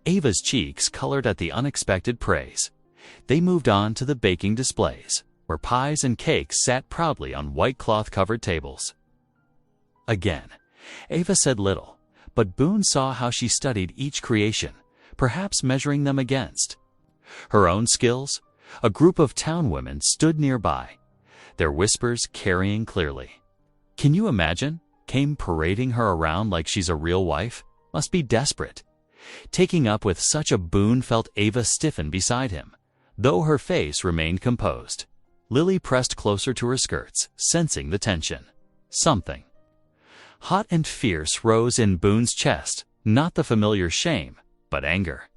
Ava's cheeks colored at the unexpected praise. They moved on to the baking displays, where pies and cakes sat proudly on white cloth-covered tables. Again, Ava said little, but Boone saw how she studied each creation, perhaps measuring them against her own skills. A group of town women stood nearby, their whispers carrying clearly. "Can you imagine?" Came parading her around like she's a real wife. Must be desperate. Taking up with such a Boone felt Ava stiffen beside him, though her face remained composed. Lily pressed closer to her skirts, sensing the tension. Something hot and fierce rose in Boone's chest, not the familiar shame, but anger.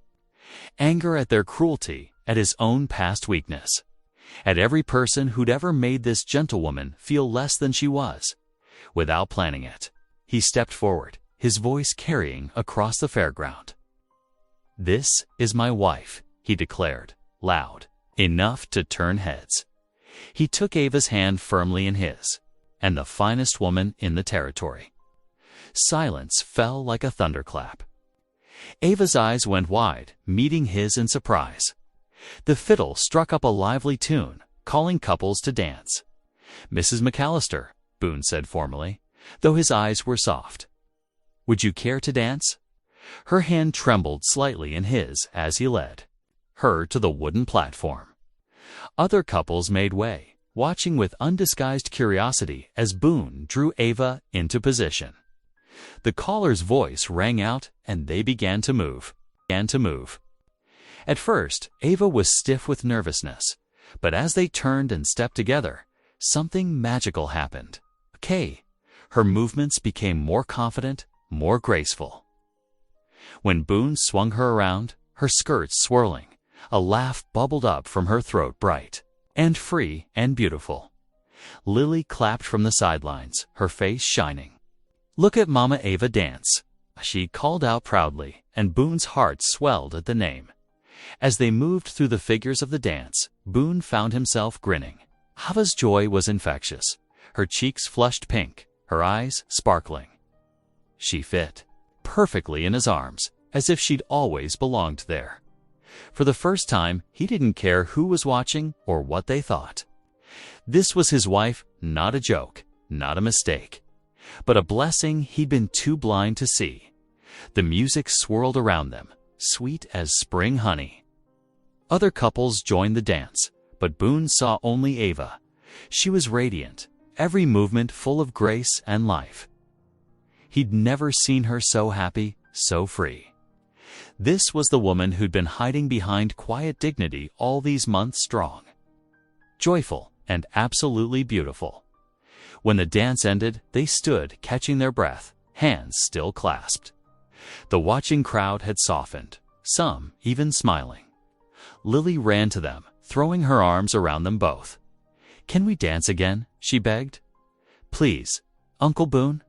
Anger at their cruelty, at his own past weakness, at every person who'd ever made this gentlewoman feel less than she was. Without planning it, he stepped forward, his voice carrying across the fairground. "This is my wife," he declared, loud enough to turn heads. He took Ava's hand firmly in his, and the finest woman in the territory. Silence fell like a thunderclap. Ava's eyes went wide, meeting his in surprise. The fiddle struck up a lively tune, calling couples to dance. "Mrs. McAllister," Boone said formally, though his eyes were soft. "Would you care to dance?" Her hand trembled slightly in his as he led her to the wooden platform. Other couples made way, watching with undisguised curiosity as Boone drew Ava into position. The caller's voice rang out, and they began to move. At first, Ava was stiff with nervousness, but as they turned and stepped together, something magical happened. Her movements became more confident, more graceful. When Boone swung her around, her skirts swirling, a laugh bubbled up from her throat, bright and free and beautiful. Lily clapped from the sidelines, her face shining. "Look at Mama Ava dance," she called out proudly, and Boone's heart swelled at the name. As they moved through the figures of the dance, Boone found himself grinning. Ava's joy was infectious, her cheeks flushed pink, her eyes sparkling. She fit perfectly in his arms, as if she'd always belonged there. For the first time, he didn't care who was watching or what they thought. This was his wife, not a joke, not a mistake, but a blessing he'd been too blind to see. The music swirled around them, sweet as spring honey. Other couples joined the dance, but Boone saw only Ava. She was radiant, every movement full of grace and life. He'd never seen her so happy, so free. This was the woman who'd been hiding behind quiet dignity all these months strong. Joyful and absolutely beautiful. When the dance ended, they stood, catching their breath, hands still clasped. The watching crowd had softened, some even smiling. Lily ran to them, throwing her arms around them both. "Can we dance again?" she begged. "Please, Uncle Boone."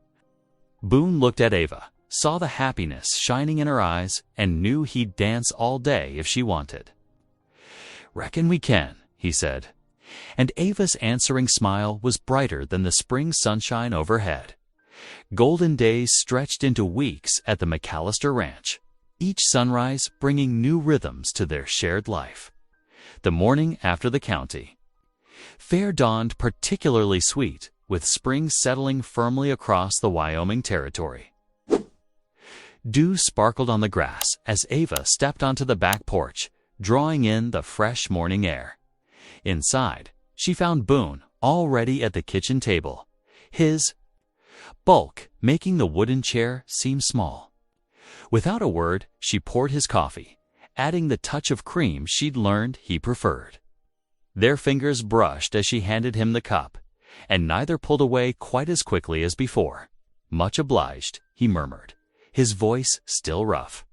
Boone looked at Ava, saw the happiness shining in her eyes and knew he'd dance all day if she wanted. "Reckon we can," he said. And Ava's answering smile was brighter than the spring sunshine overhead. Golden days stretched into weeks at the McAllister Ranch, each sunrise bringing new rhythms to their shared life. The morning after the county fair dawned particularly sweet, with spring settling firmly across the Wyoming territory. Dew sparkled on the grass as Ava stepped onto the back porch, drawing in the fresh morning air. Inside, she found Boone already at the kitchen table, his bulk making the wooden chair seem small. Without a word, she poured his coffee, adding the touch of cream she'd learned he preferred. Their fingers brushed as she handed him the cup, and neither pulled away quite as quickly as before. "Much obliged," he murmured, his voice still rough.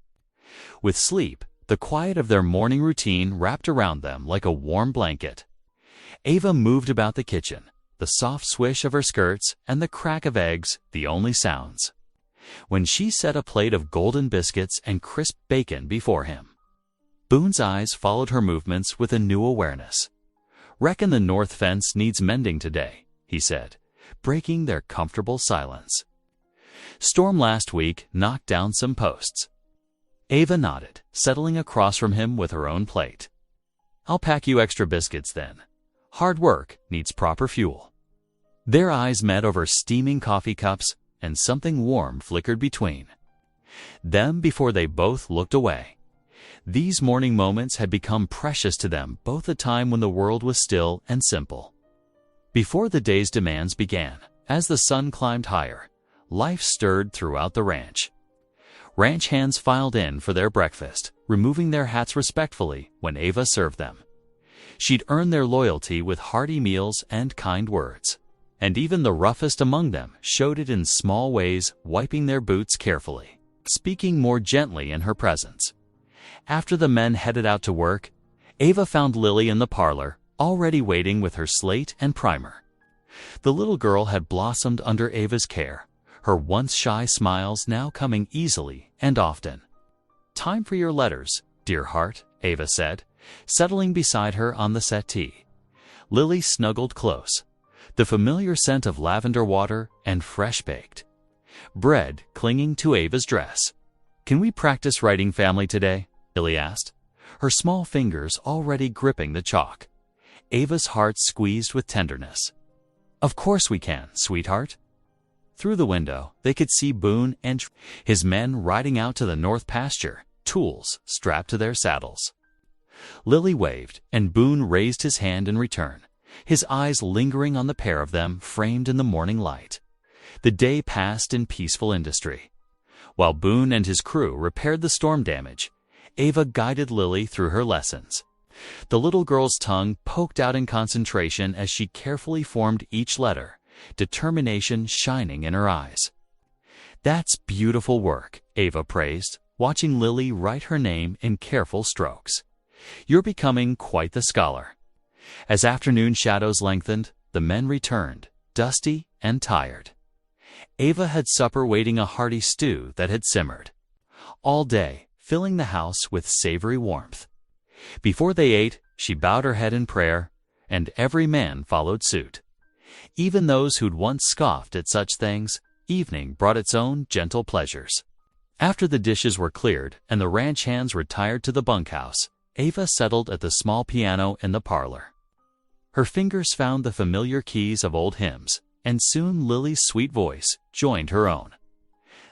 With sleep, the quiet of their morning routine wrapped around them like a warm blanket. Ava moved about the kitchen, the soft swish of her skirts and the crack of eggs the only sounds. When she set a plate of golden biscuits and crisp bacon before him, Boone's eyes followed her movements with a new awareness. "Reckon the north fence needs mending today," he said, breaking their comfortable silence. "Storm last week knocked down some posts." Ava nodded, settling across from him with her own plate. "I'll pack you extra biscuits then. Hard work needs proper fuel." Their eyes met over steaming coffee cups, and something warm flickered between them before they both looked away. These morning moments had become precious to them, both a time when the world was still and simple. Before the day's demands began, as the sun climbed higher, life stirred throughout the ranch. Ranch hands filed in for their breakfast, removing their hats respectfully when Ava served them. She'd earned their loyalty with hearty meals and kind words, and even the roughest among them showed it in small ways, wiping their boots carefully, speaking more gently in her presence. After the men headed out to work, Ava found Lily in the parlor, already waiting with her slate and primer. The little girl had blossomed under Ava's care, her once shy smiles now coming easily and often. "Time for your letters, dear heart," Ava said, settling beside her on the settee. Lily snuggled close, the familiar scent of lavender water and fresh-baked bread clinging to Ava's dress. "Can we practice writing family today?" Lily asked, her small fingers already gripping the chalk. Ava's heart squeezed with tenderness. "Of course we can, sweetheart." Through the window, they could see Boone and his men riding out to the north pasture, tools strapped to their saddles. Lily waved, and Boone raised his hand in return, his eyes lingering on the pair of them framed in the morning light. The day passed in peaceful industry. While Boone and his crew repaired the storm damage, Ava guided Lily through her lessons. The little girl's tongue poked out in concentration as she carefully formed each letter, determination shining in her eyes. "That's beautiful work," Ava praised, watching Lily write her name in careful strokes. "You're becoming quite the scholar." As afternoon shadows lengthened, the men returned, dusty and tired. Ava had supper waiting, a hearty stew that had simmered all day, filling the house with savory warmth. Before they ate, she bowed her head in prayer, and every man followed suit. Even those who'd once scoffed at such things, evening brought its own gentle pleasures. After the dishes were cleared and the ranch hands retired to the bunkhouse, Ava settled at the small piano in the parlor. Her fingers found the familiar keys of old hymns, and soon Lily's sweet voice joined her own.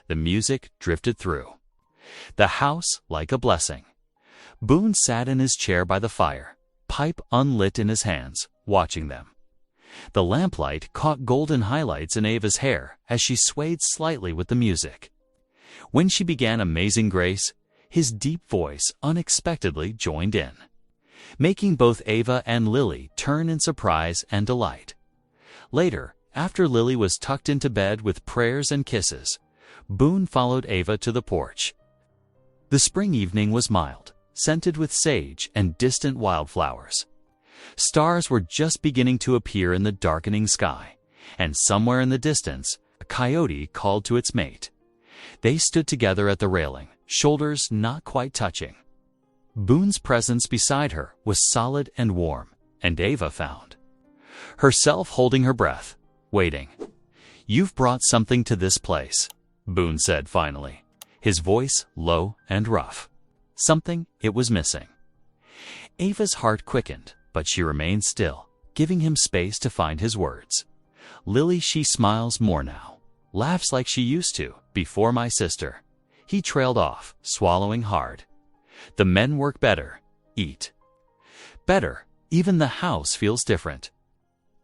The music drifted through the house like a blessing. Boone sat in his chair by the fire, pipe unlit in his hands, watching them. The lamplight caught golden highlights in Ava's hair as she swayed slightly with the music. When she began Amazing Grace, his deep voice unexpectedly joined in, making both Ava and Lily turn in surprise and delight. Later, after Lily was tucked into bed with prayers and kisses, Boone followed Ava to the porch. The spring evening was mild, scented with sage and distant wildflowers. Stars were just beginning to appear in the darkening sky, and somewhere in the distance, a coyote called to its mate. They stood together at the railing, shoulders not quite touching. Boone's presence beside her was solid and warm, and Ava found herself holding her breath, waiting. "You've brought something to this place," Boone said finally, his voice low and rough. Something it was missing. Ava's heart quickened, but she remained still, giving him space to find his words. "Lily, she smiles more now, laughs like she used to, before my sister." He trailed off, swallowing hard. "The men work better, eat better, even the house feels different."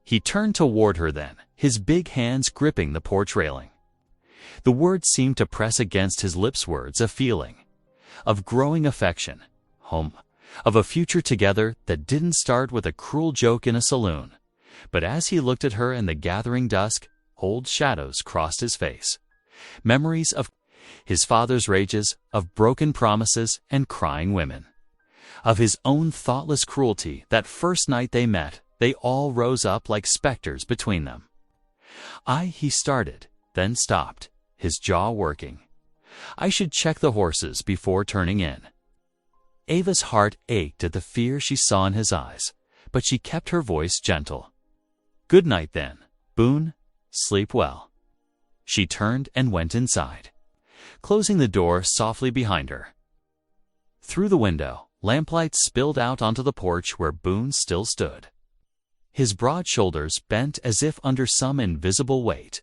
He turned toward her then, his big hands gripping the porch railing. The words seemed to press against his lips, words of feeling, of growing affection, home, of a future together that didn't start with a cruel joke in a saloon. But as he looked at her in the gathering dusk, old shadows crossed his face. Memories of his father's rages, of broken promises and crying women, of his own thoughtless cruelty that first night they met. They all rose up like specters between them. He started, then stopped, his jaw working. "I should check the horses before turning in." Ava's heart ached at the fear she saw in his eyes, but she kept her voice gentle. "Good night then, Boone. Sleep well." She turned and went inside, closing the door softly behind her. Through the window, lamplight spilled out onto the porch where Boone still stood. His broad shoulders bent as if under some invisible weight.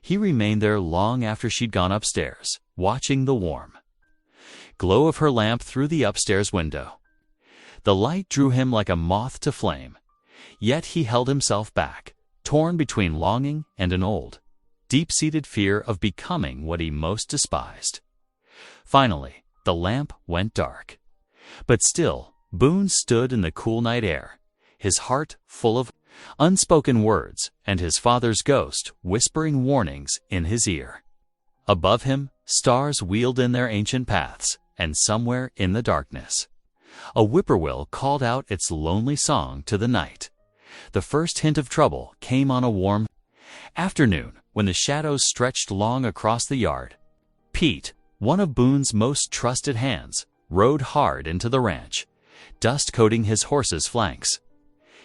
He remained there long after she'd gone upstairs, watching the warm glow of her lamp through the upstairs window. The light drew him like a moth to flame, yet he held himself back, torn between longing and an old, deep-seated fear of becoming what he most despised. Finally, the lamp went dark. But still, Boone stood in the cool night air, his heart full of unspoken words and his father's ghost whispering warnings in his ear. Above him, stars wheeled in their ancient paths, and somewhere in the darkness, a whippoorwill called out its lonely song to the night. The first hint of trouble came on a warm afternoon when the shadows stretched long across the yard. Pete, one of Boone's most trusted hands, rode hard into the ranch, dust coating his horse's flanks.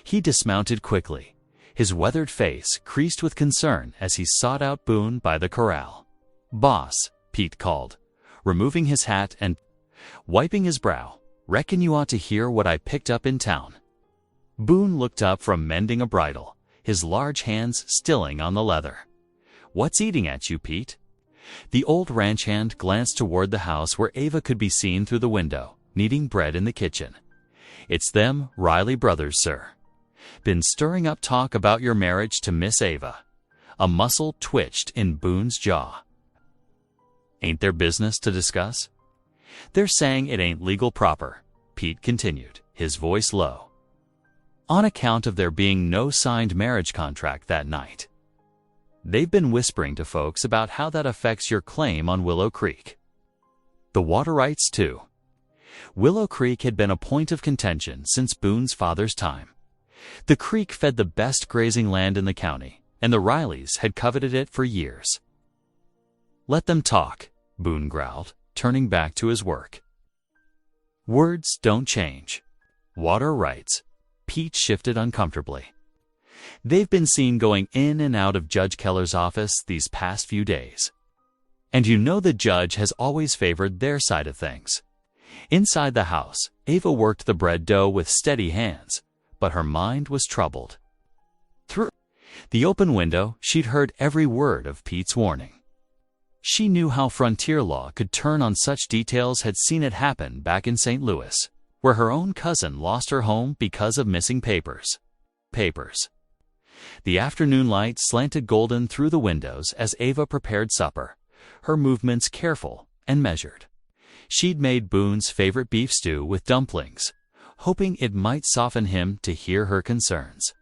He dismounted quickly, his weathered face creased with concern as he sought out Boone by the corral. "Boss," Pete called, removing his hat and wiping his brow, "reckon you ought to hear what I picked up in town." Boone looked up from mending a bridle, his large hands stilling on the leather. "What's eating at you, Pete?" The old ranch hand glanced toward the house where Ava could be seen through the window, kneading bread in the kitchen. "It's them Riley brothers, sir. Been stirring up talk about your marriage to Miss Ava." A muscle twitched in Boone's jaw. "Ain't there business to discuss?" "They're saying it ain't legal proper," Pete continued, his voice low, "on account of there being no signed marriage contract that night. They've been whispering to folks about how that affects your claim on Willow Creek. The water rights, too." Willow Creek had been a point of contention since Boone's father's time. The creek fed the best grazing land in the county, and the Rileys had coveted it for years. "Let them talk," Boone growled, turning back to his work. "Words don't change. Water rights." Pete shifted uncomfortably. "They've been seen going in and out of Judge Keller's office these past few days. And you know the judge has always favored their side of things." Inside the house, Ava worked the bread dough with steady hands, but her mind was troubled. Through the open window, she'd heard every word of Pete's warning. She knew how frontier law could turn on such details, had seen it happen back in St. Louis, where her own cousin lost her home because of missing papers. The afternoon light slanted golden through the windows as Ava prepared supper, her movements careful and measured. She'd made Boone's favorite beef stew with dumplings, hoping it might soften him to hear her concerns.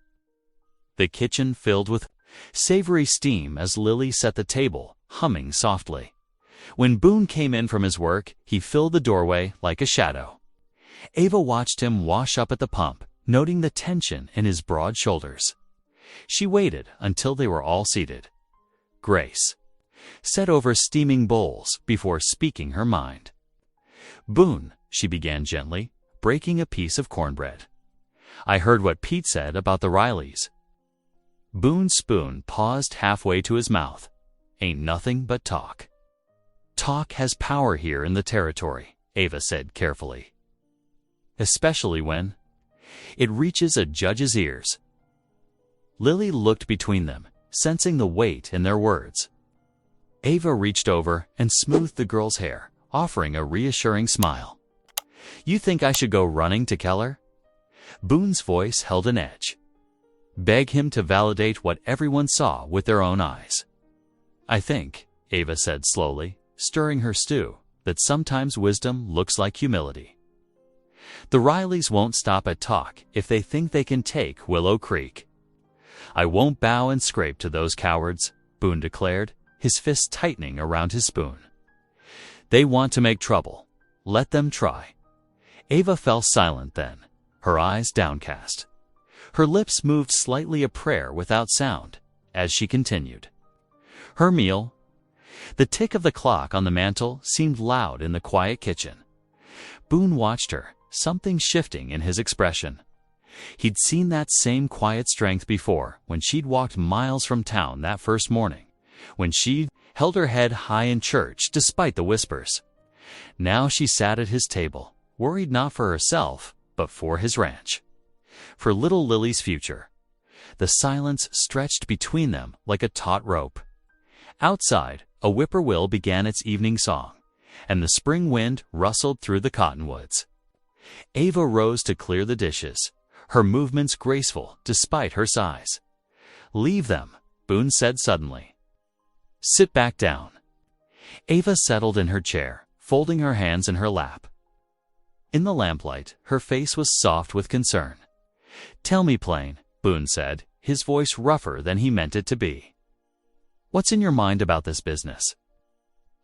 The kitchen filled with savory steam as Lily set the table, humming softly. When Boone came in from his work, he filled the doorway like a shadow. Ava watched him wash up at the pump, noting the tension in his broad shoulders. She waited until they were all seated. "Grace," set over steaming bowls before speaking her mind. "Boone," she began gently, breaking a piece of cornbread, "I heard what Pete said about the Rileys." Boone's spoon paused halfway to his mouth. "Ain't nothing but talk." "Talk has power here in the territory," Ava said carefully. "Especially when it reaches a judge's ears." Lily looked between them, sensing the weight in their words. Ava reached over and smoothed the girl's hair, offering a reassuring smile. "You think I should go running to Keller?" Boone's voice held an edge. "Beg him to validate what everyone saw with their own eyes." "I think," Ava said slowly, stirring her stew, "that sometimes wisdom looks like humility. The Rileys won't stop at talk if they think they can take Willow Creek." "I won't bow and scrape to those cowards," Boone declared, his fists tightening around his spoon. "They want to make trouble. Let them try." Ava fell silent then, her eyes downcast. Her lips moved slightly a prayer without sound as she continued. Her meal. The tick of the clock on the mantel seemed loud in the quiet kitchen. Boone watched her, something shifting in his expression. He'd seen that same quiet strength before when she'd walked miles from town that first morning, when she'd held her head high in church despite the whispers. Now she sat at his table, worried not for herself, but for his ranch, for little Lily's future. The silence stretched between them like a taut rope. Outside, a whippoorwill began its evening song, and the spring wind rustled through the cottonwoods. Ava rose to clear the dishes, her movements graceful despite her size. "Leave them," Boone said suddenly. "Sit back down." Ava settled in her chair, folding her hands in her lap. In the lamplight, her face was soft with concern. "Tell me plain," Boone said, his voice rougher than he meant it to be. "What's in your mind about this business?"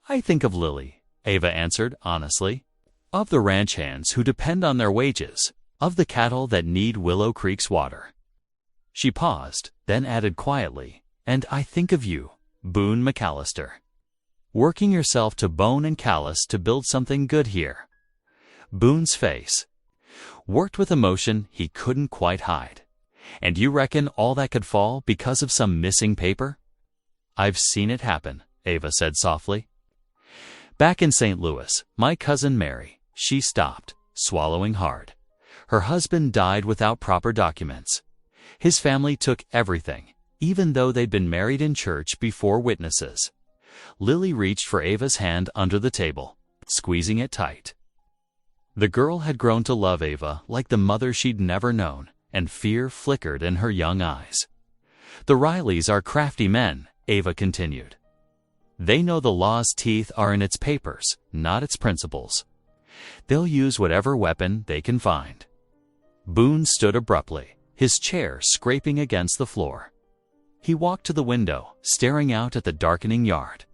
"I think of Lily," Ava answered honestly. "Of the ranch hands who depend on their wages, of the cattle that need Willow Creek's water." She paused, then added quietly, "And I think of you, Boone McAllister, working yourself to bone and callus to build something good here." Boone's face worked with emotion he couldn't quite hide. "And you reckon all that could fall because of some missing paper?" "I've seen it happen," Ava said softly. "Back in St. Louis, my cousin Mary," she stopped, swallowing hard. "Her husband died without proper documents. His family took everything, even though they'd been married in church before witnesses." Lily reached for Ava's hand under the table, squeezing it tight. The girl had grown to love Ava like the mother she'd never known, and fear flickered in her young eyes. "The Rileys are crafty men," Ava continued. "They know the law's teeth are in its papers, not its principles. They'll use whatever weapon they can find." Boone stood abruptly, his chair scraping against the floor. He walked to the window, staring out at the darkening yard.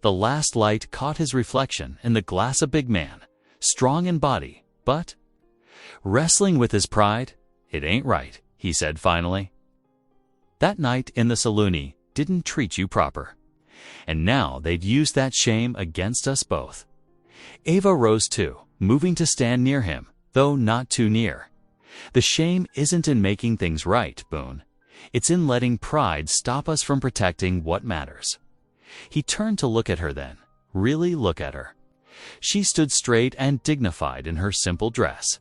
The last light caught his reflection in the glass. A big man, strong in body, but wrestling with his pride. "It ain't right," he said finally. "That night in the saloony didn't treat you proper. And now they'd use that shame against us both." Ava rose too, moving to stand near him, though not too near. "The shame isn't in making things right, Boone. It's in letting pride stop us from protecting what matters." He turned to look at her then, really look at her. She stood straight and dignified in her simple dress.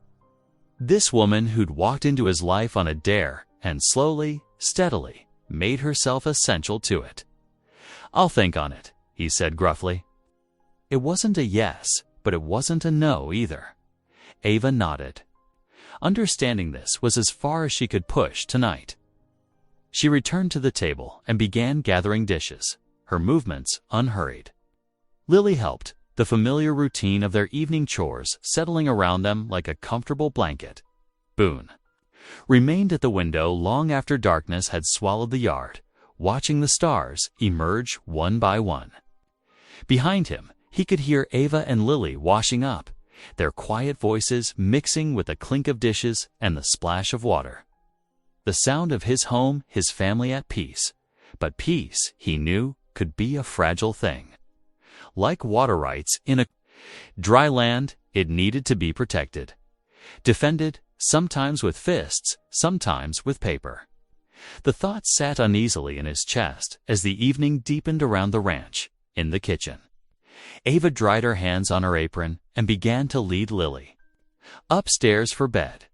This woman who'd walked into his life on a dare and slowly, steadily, made herself essential to it. "I'll think on it," he said gruffly. It wasn't a yes, but it wasn't a no either. Ava nodded. Understanding this was as far as she could push tonight. She returned to the table and began gathering dishes, her movements unhurried. Lily helped, the familiar routine of their evening chores settling around them like a comfortable blanket. Boone remained at the window long after darkness had swallowed the yard, watching the stars emerge one by one. Behind him, he could hear Ava and Lily washing up, their quiet voices mixing with the clink of dishes and the splash of water. The sound of his home, his family at peace. But peace, he knew, could be a fragile thing. Like water rights in a dry land, it needed to be protected. Defended, sometimes with fists, sometimes with paper. The thought sat uneasily in his chest as the evening deepened around the ranch, in the kitchen. Ava dried her hands on her apron and began to lead Lily upstairs for bed.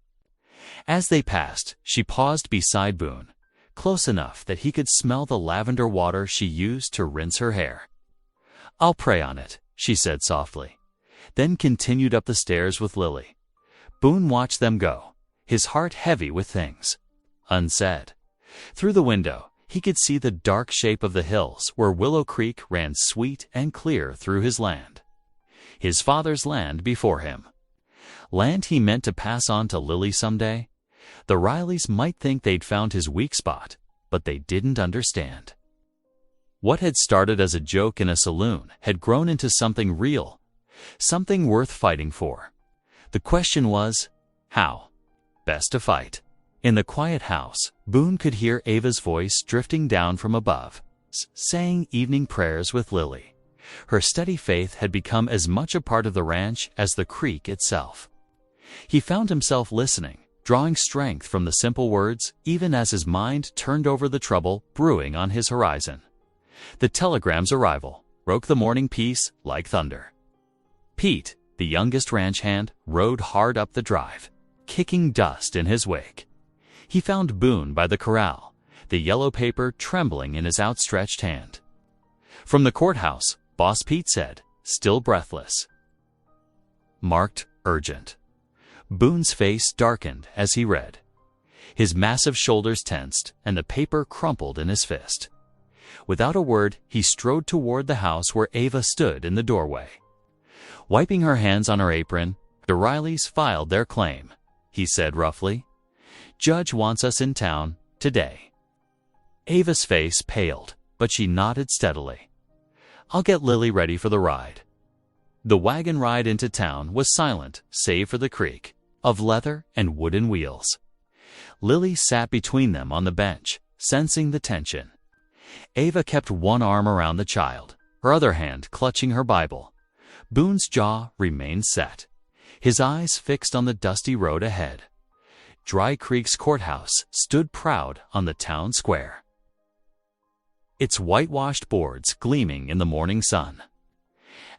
As they passed, she paused beside Boone, close enough that he could smell the lavender water she used to rinse her hair. "I'll pray on it," she said softly, then continued up the stairs with Lily. Boone watched them go, his heart heavy with things unsaid. Through the window, he could see the dark shape of the hills where Willow Creek ran sweet and clear through his land. His father's land before him. Land he meant to pass on to Lily someday. The Rileys might think they'd found his weak spot, but they didn't understand. What had started as a joke in a saloon had grown into something real, something worth fighting for. The question was, how best to fight? In the quiet house, Boone could hear Ava's voice drifting down from above, saying evening prayers with Lily. Her steady faith had become as much a part of the ranch as the creek itself. He found himself listening, drawing strength from the simple words, even as his mind turned over the trouble brewing on his horizon. The telegram's arrival broke the morning peace like thunder. Pete, the youngest ranch hand, rode hard up the drive, kicking dust in his wake. He found Boone by the corral, the yellow paper trembling in his outstretched hand. From the courthouse, Boss Pete said, still breathless. Marked urgent. Boone's face darkened as he read. His massive shoulders tensed, and the paper crumpled in his fist. Without a word, he strode toward the house where Ava stood in the doorway. Wiping her hands on her apron, the Rileys filed their claim, he said roughly. Judge wants us in town today. Ava's face paled, but she nodded steadily. I'll get Lily ready for the ride. The wagon ride into town was silent, save for the creak, of leather and wooden wheels. Lily sat between them on the bench, sensing the tension. Ava kept one arm around the child, her other hand clutching her Bible. Boone's jaw remained set, his eyes fixed on the dusty road ahead. Dry Creek's courthouse stood proud on the town square, its whitewashed boards gleaming in the morning sun.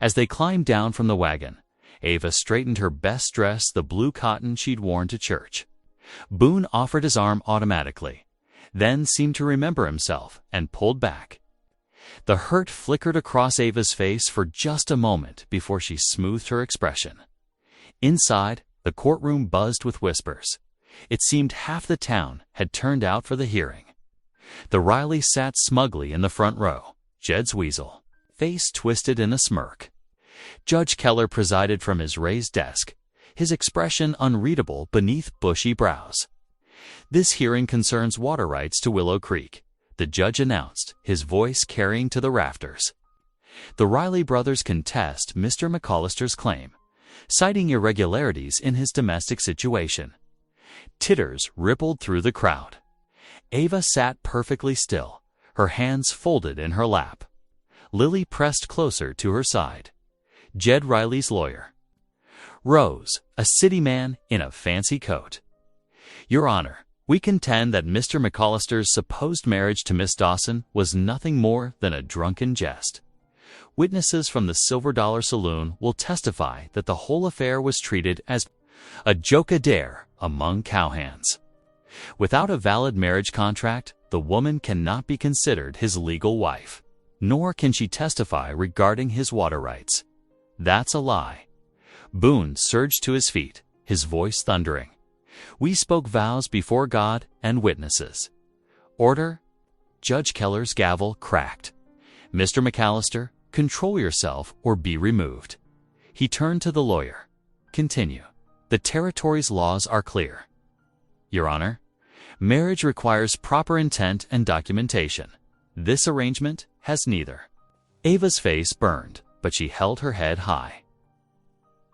As they climbed down from the wagon, Ava straightened her best dress, the blue cotton she'd worn to church. Boone offered his arm automatically, then seemed to remember himself and pulled back. The hurt flickered across Ava's face for just a moment before she smoothed her expression. Inside, the courtroom buzzed with whispers. It seemed half the town had turned out for the hearing. The Riley sat smugly in the front row, Jed's weasel, face twisted in a smirk. Judge Keller presided from his raised desk, his expression unreadable beneath bushy brows. This hearing concerns water rights to Willow Creek, the judge announced, his voice carrying to the rafters. The Riley brothers contest Mr. McCollister's claim, citing irregularities in his domestic situation. Titters rippled through the crowd. Ava sat perfectly still, her hands folded in her lap. Lily pressed closer to her side. Jed Riley's lawyer. Rose, a city man in a fancy coat. Your Honor, we contend that Mr. McCollister's supposed marriage to Miss Dawson was nothing more than a drunken jest. Witnesses from the Silver Dollar Saloon will testify that the whole affair was treated as a joke-a-dare among cowhands. Without a valid marriage contract, the woman cannot be considered his legal wife, nor can she testify regarding his water rights. That's a lie. Boone surged to his feet, his voice thundering. We spoke vows before God and witnesses. Order. Judge Keller's gavel cracked. Mr. McCollister, control yourself or be removed. He turned to the lawyer. Continue. The territory's laws are clear. Your Honor, marriage requires proper intent and documentation. This arrangement has neither. Ava's face burned, but she held her head high.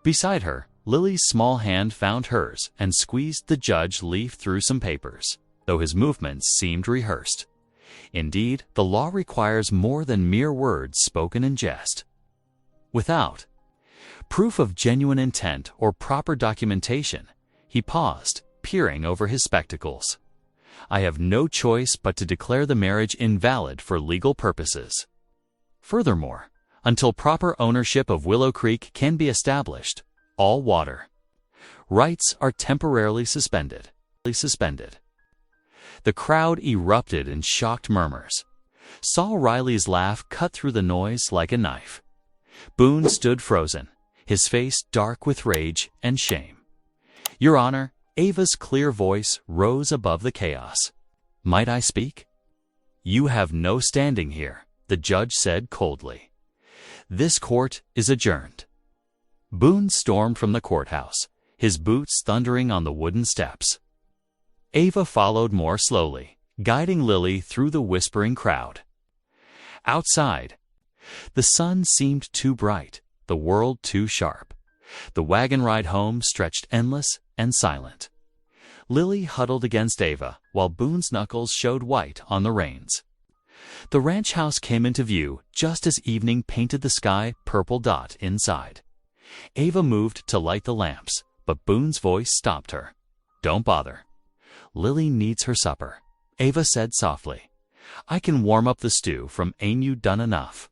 Beside her, Lily's small hand found hers and squeezed the judge leaf through some papers, though his movements seemed rehearsed. Indeed, the law requires more than mere words spoken in jest. Without proof of genuine intent or proper documentation, he paused, peering over his spectacles. I have no choice but to declare the marriage invalid for legal purposes. Furthermore, until proper ownership of Willow Creek can be established, all water rights are temporarily suspended. The crowd erupted in shocked murmurs. Saul Riley's laugh cut through the noise like a knife. Boone stood frozen, his face dark with rage and shame. Your Honor, Ava's clear voice rose above the chaos. Might I speak? You have no standing here, the judge said coldly. This court is adjourned. Boone stormed from the courthouse, his boots thundering on the wooden steps. Ava followed more slowly, guiding Lily through the whispering crowd. Outside, the sun seemed too bright, the world too sharp. The wagon ride home stretched endless and silent. Lily huddled against Ava, while Boone's knuckles showed white on the reins. The ranch house came into view just as evening painted the sky purple dot inside. Ava moved to light the lamps, but Boone's voice stopped her. Don't bother. Lily needs her supper, Ava said softly. I can warm up the stew from Ain't You Done Enough.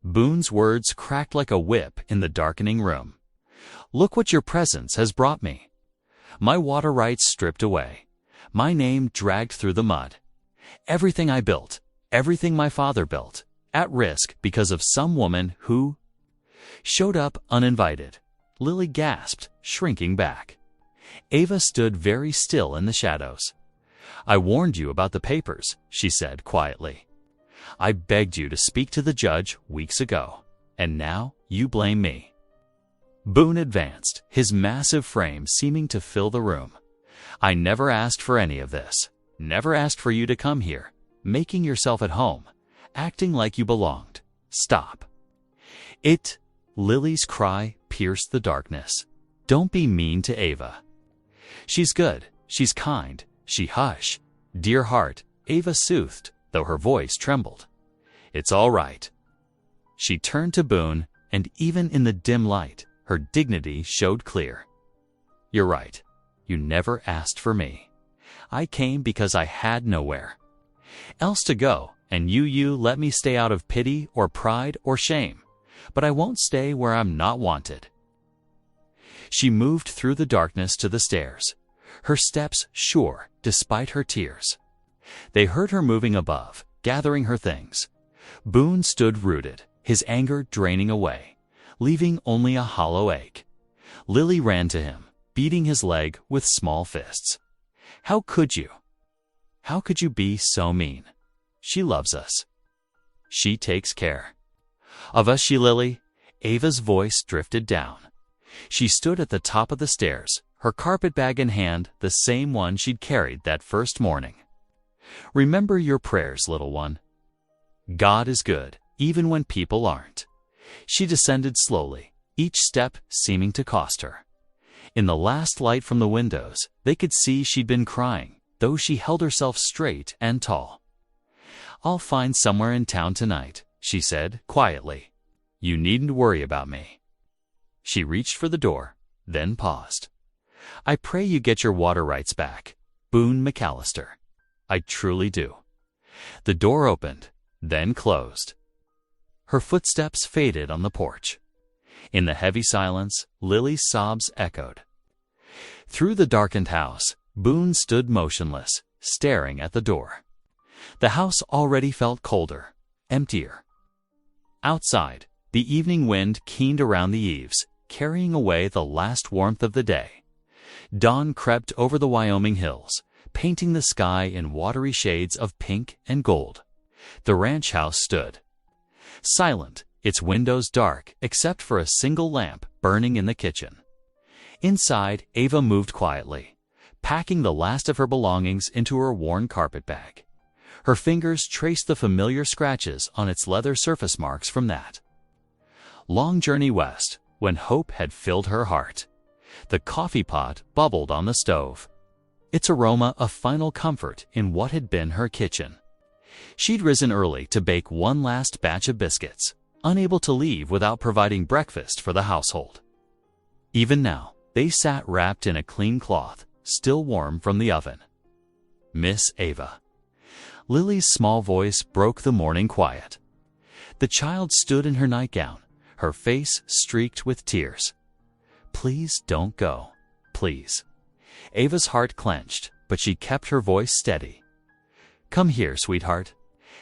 Boone's words cracked like a whip in the darkening room. Look what your presence has brought me. My water rights stripped away. My name dragged through the mud. Everything I built, everything my father built, at risk because of some woman who showed up uninvited. Lily gasped, shrinking back. Ava stood very still in the shadows. I warned you about the papers, she said quietly. I begged you to speak to the judge weeks ago, and now you blame me. Boone advanced, his massive frame seeming to fill the room. I never asked for any of this, never asked for you to come here, making yourself at home, acting like you belonged. Stop. Lily's cry pierced the darkness. Don't be mean to Ava. She's good, she's kind, hush. Dear heart, Ava soothed, though her voice trembled. It's all right. She turned to Boone, and even in the dim light, her dignity showed clear. You're right. You never asked for me. I came because I had nowhere else to go, and you let me stay out of pity or pride or shame. But I won't stay where I'm not wanted. She moved through the darkness to the stairs, her steps sure despite her tears. They heard her moving above, gathering her things. Boone stood rooted, his anger draining away, leaving only a hollow ache. Lily ran to him, beating his leg with small fists. How could you? How could you be so mean? She loves us. She takes care of us, Lily. Ava's voice drifted down. She stood at the top of the stairs, her carpetbag in hand, the same one she'd carried that first morning. Remember your prayers, little one. God is good, even when people aren't. She descended slowly, each step seeming to cost her. In the last light from the windows, they could see she'd been crying, though she held herself straight and tall. I'll find somewhere in town tonight, she said quietly. You needn't worry about me. She reached for the door, then paused. I pray you get your water rights back, Boone McAllister. I truly do. The door opened, then closed. Her footsteps faded on the porch. In the heavy silence, Lily's sobs echoed. Through the darkened house, Boone stood motionless, staring at the door. The house already felt colder, emptier. Outside, the evening wind keened around the eaves, carrying away the last warmth of the day. Dawn crept over the Wyoming hills, painting the sky in watery shades of pink and gold. The ranch house stood, silent, its windows dark except for a single lamp burning in the kitchen. Inside, Ava moved quietly, packing the last of her belongings into her worn carpetbag. Her fingers traced the familiar scratches on its leather surface marks from that long journey west, when hope had filled her heart. The coffee pot bubbled on the stove, its aroma a final comfort in what had been her kitchen. She'd risen early to bake one last batch of biscuits, unable to leave without providing breakfast for the household. Even now, they sat wrapped in a clean cloth, still warm from the oven. "Miss Ava." Lily's small voice broke the morning quiet. The child stood in her nightgown, her face streaked with tears. "Please don't go. Please." Ava's heart clenched, but she kept her voice steady. "Come here, sweetheart.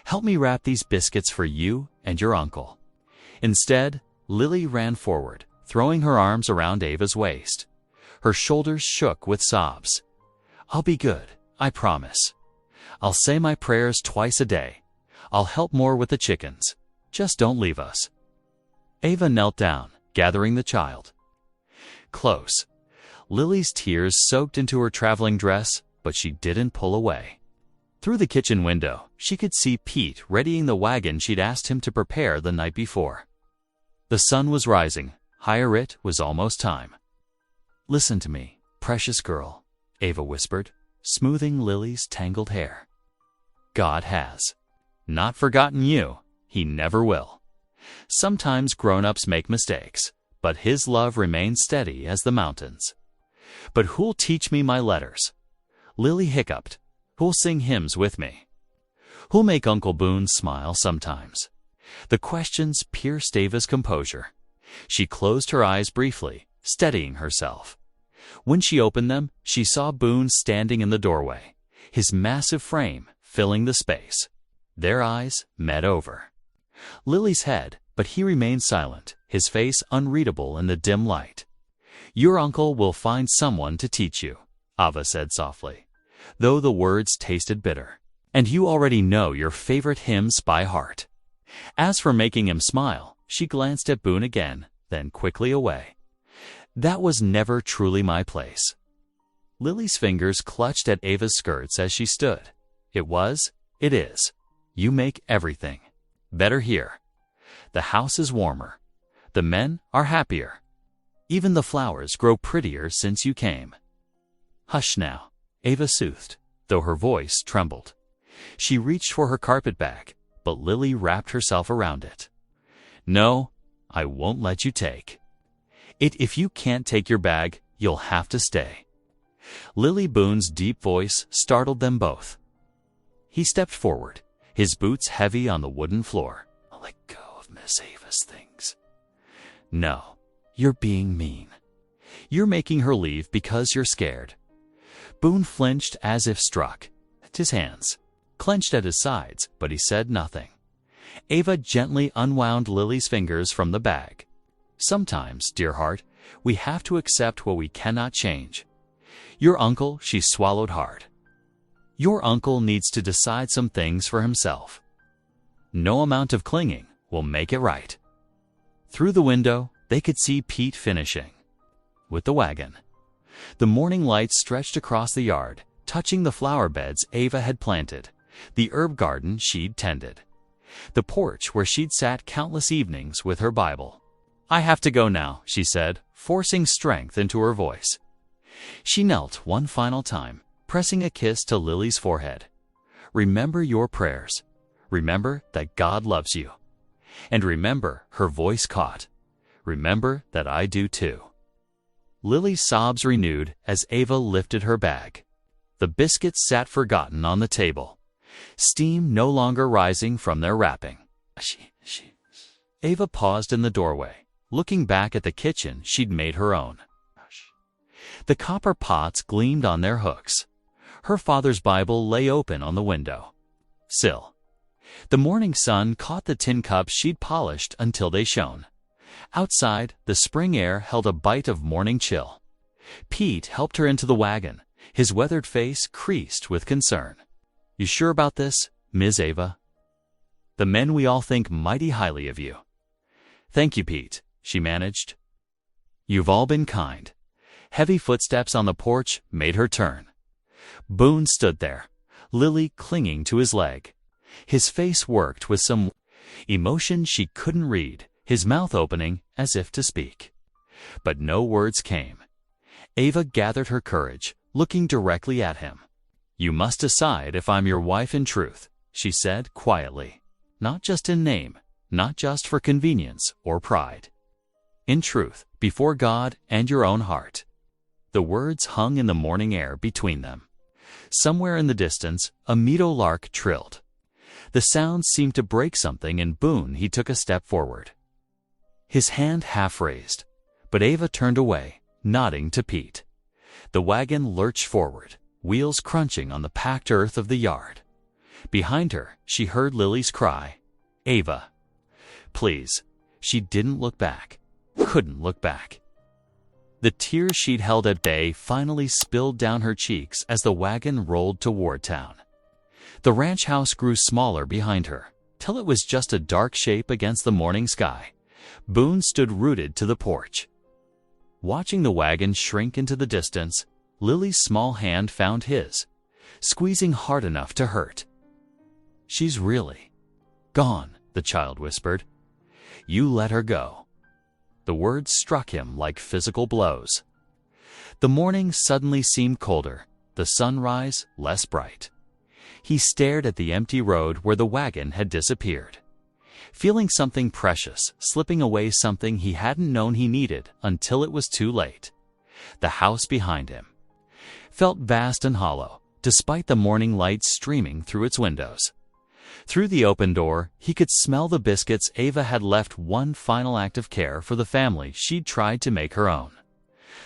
Help me wrap these biscuits for you and your uncle." Instead, Lily ran forward, throwing her arms around Ava's waist. Her shoulders shook with sobs. "I'll be good, I promise. I'll say my prayers twice a day. I'll help more with the chickens. Just don't leave us." Ava knelt down, gathering the child. Close. Lily's tears soaked into her traveling dress, but she didn't pull away. Through the kitchen window, she could see Pete readying the wagon she'd asked him to prepare the night before. The sun was rising. Higher it was almost time. "Listen to me, precious girl," Ava whispered, smoothing Lily's tangled hair. "God has not forgotten you. He never will. Sometimes grown-ups make mistakes, but his love remains steady as the mountains. But who'll teach me my letters?" Lily hiccuped. "Who'll sing hymns with me? Who'll make Uncle Boone smile sometimes?" The questions pierced Ava's composure. She closed her eyes briefly, steadying herself. When she opened them, she saw Boone standing in the doorway, his massive frame filling the space. Their eyes met over. Lily's head, but he remained silent, his face unreadable in the dim light. "Your uncle will find someone to teach you," Ava said softly, though the words tasted bitter. "And you already know your favorite hymns by heart." As for making him smile, she glanced at Boone again, then quickly away. "That was never truly my place." Lily's fingers clutched at Ava's skirts as she stood. It is. You make everything better here. The house is warmer. The men are happier. Even the flowers grow prettier since you came." "Hush now," Ava soothed, though her voice trembled. She reached for her carpet bag, but Lily wrapped herself around it. "No, I won't let you take it. If you can't take your bag, you'll have to stay." Lily Boone's deep voice startled them both. He stepped forward, his boots heavy on the wooden floor. "I'll let go of Miss Ava's things." "No, you're being mean. You're making her leave because you're scared." Boone flinched as if struck. His hands clenched at his sides, but he said nothing. Ava gently unwound Lily's fingers from the bag. "Sometimes, dear heart, we have to accept what we cannot change. Your uncle," she swallowed hard. "Your uncle needs to decide some things for himself. No amount of clinging will make it right." Through the window, they could see Pete finishing with the wagon. The morning light stretched across the yard, touching the flower beds Ava had planted, the herb garden she'd tended, the porch where she'd sat countless evenings with her Bible. "I have to go now," she said, forcing strength into her voice. She knelt one final time, pressing a kiss to Lily's forehead. "Remember your prayers. Remember that God loves you. And remember," her voice caught, "remember that I do too." Lily's sobs renewed as Ava lifted her bag. The biscuits sat forgotten on the table, steam no longer rising from their wrapping. Ava paused in the doorway, looking back at the kitchen she'd made her own. The copper pots gleamed on their hooks. Her father's Bible lay open on the window sill. The morning sun caught the tin cups she'd polished until they shone. Outside, the spring air held a bite of morning chill. Pete helped her into the wagon, his weathered face creased with concern. "You sure about this, Ms. Ava? The men we all think mighty highly of you." "Thank you, Pete," she managed. "You've all been kind." Heavy footsteps on the porch made her turn. Boone stood there, Lily clinging to his leg. His face worked with some emotion she couldn't read, his mouth opening as if to speak. But no words came. Ava gathered her courage, looking directly at him. "You must decide if I'm your wife in truth," she said quietly. Not just in name, not just for convenience or pride. In truth, before God and your own heart. The words hung in the morning air between them. Somewhere in the distance, a meadowlark trilled. The sound seemed to break something in Boone. He took a step forward. His hand half raised, but Ava turned away, nodding to Pete. The wagon lurched forward, wheels crunching on the packed earth of the yard. Behind her, she heard Lily's cry, "Ava, please." She didn't look back, couldn't look back. The tears she'd held at bay finally spilled down her cheeks as the wagon rolled toward town. The ranch house grew smaller behind her, till it was just a dark shape against the morning sky. Boone stood rooted to the porch. Watching the wagon shrink into the distance, Lily's small hand found his, squeezing hard enough to hurt. "She's really gone," the child whispered. "You let her go." The words struck him like physical blows. The morning suddenly seemed colder, the sunrise less bright. He stared at the empty road where the wagon had disappeared, feeling something precious slipping away, something he hadn't known he needed until it was too late. The house behind him felt vast and hollow, despite the morning light streaming through its windows. Through the open door, he could smell the biscuits Ava had left, one final act of care for the family she'd tried to make her own.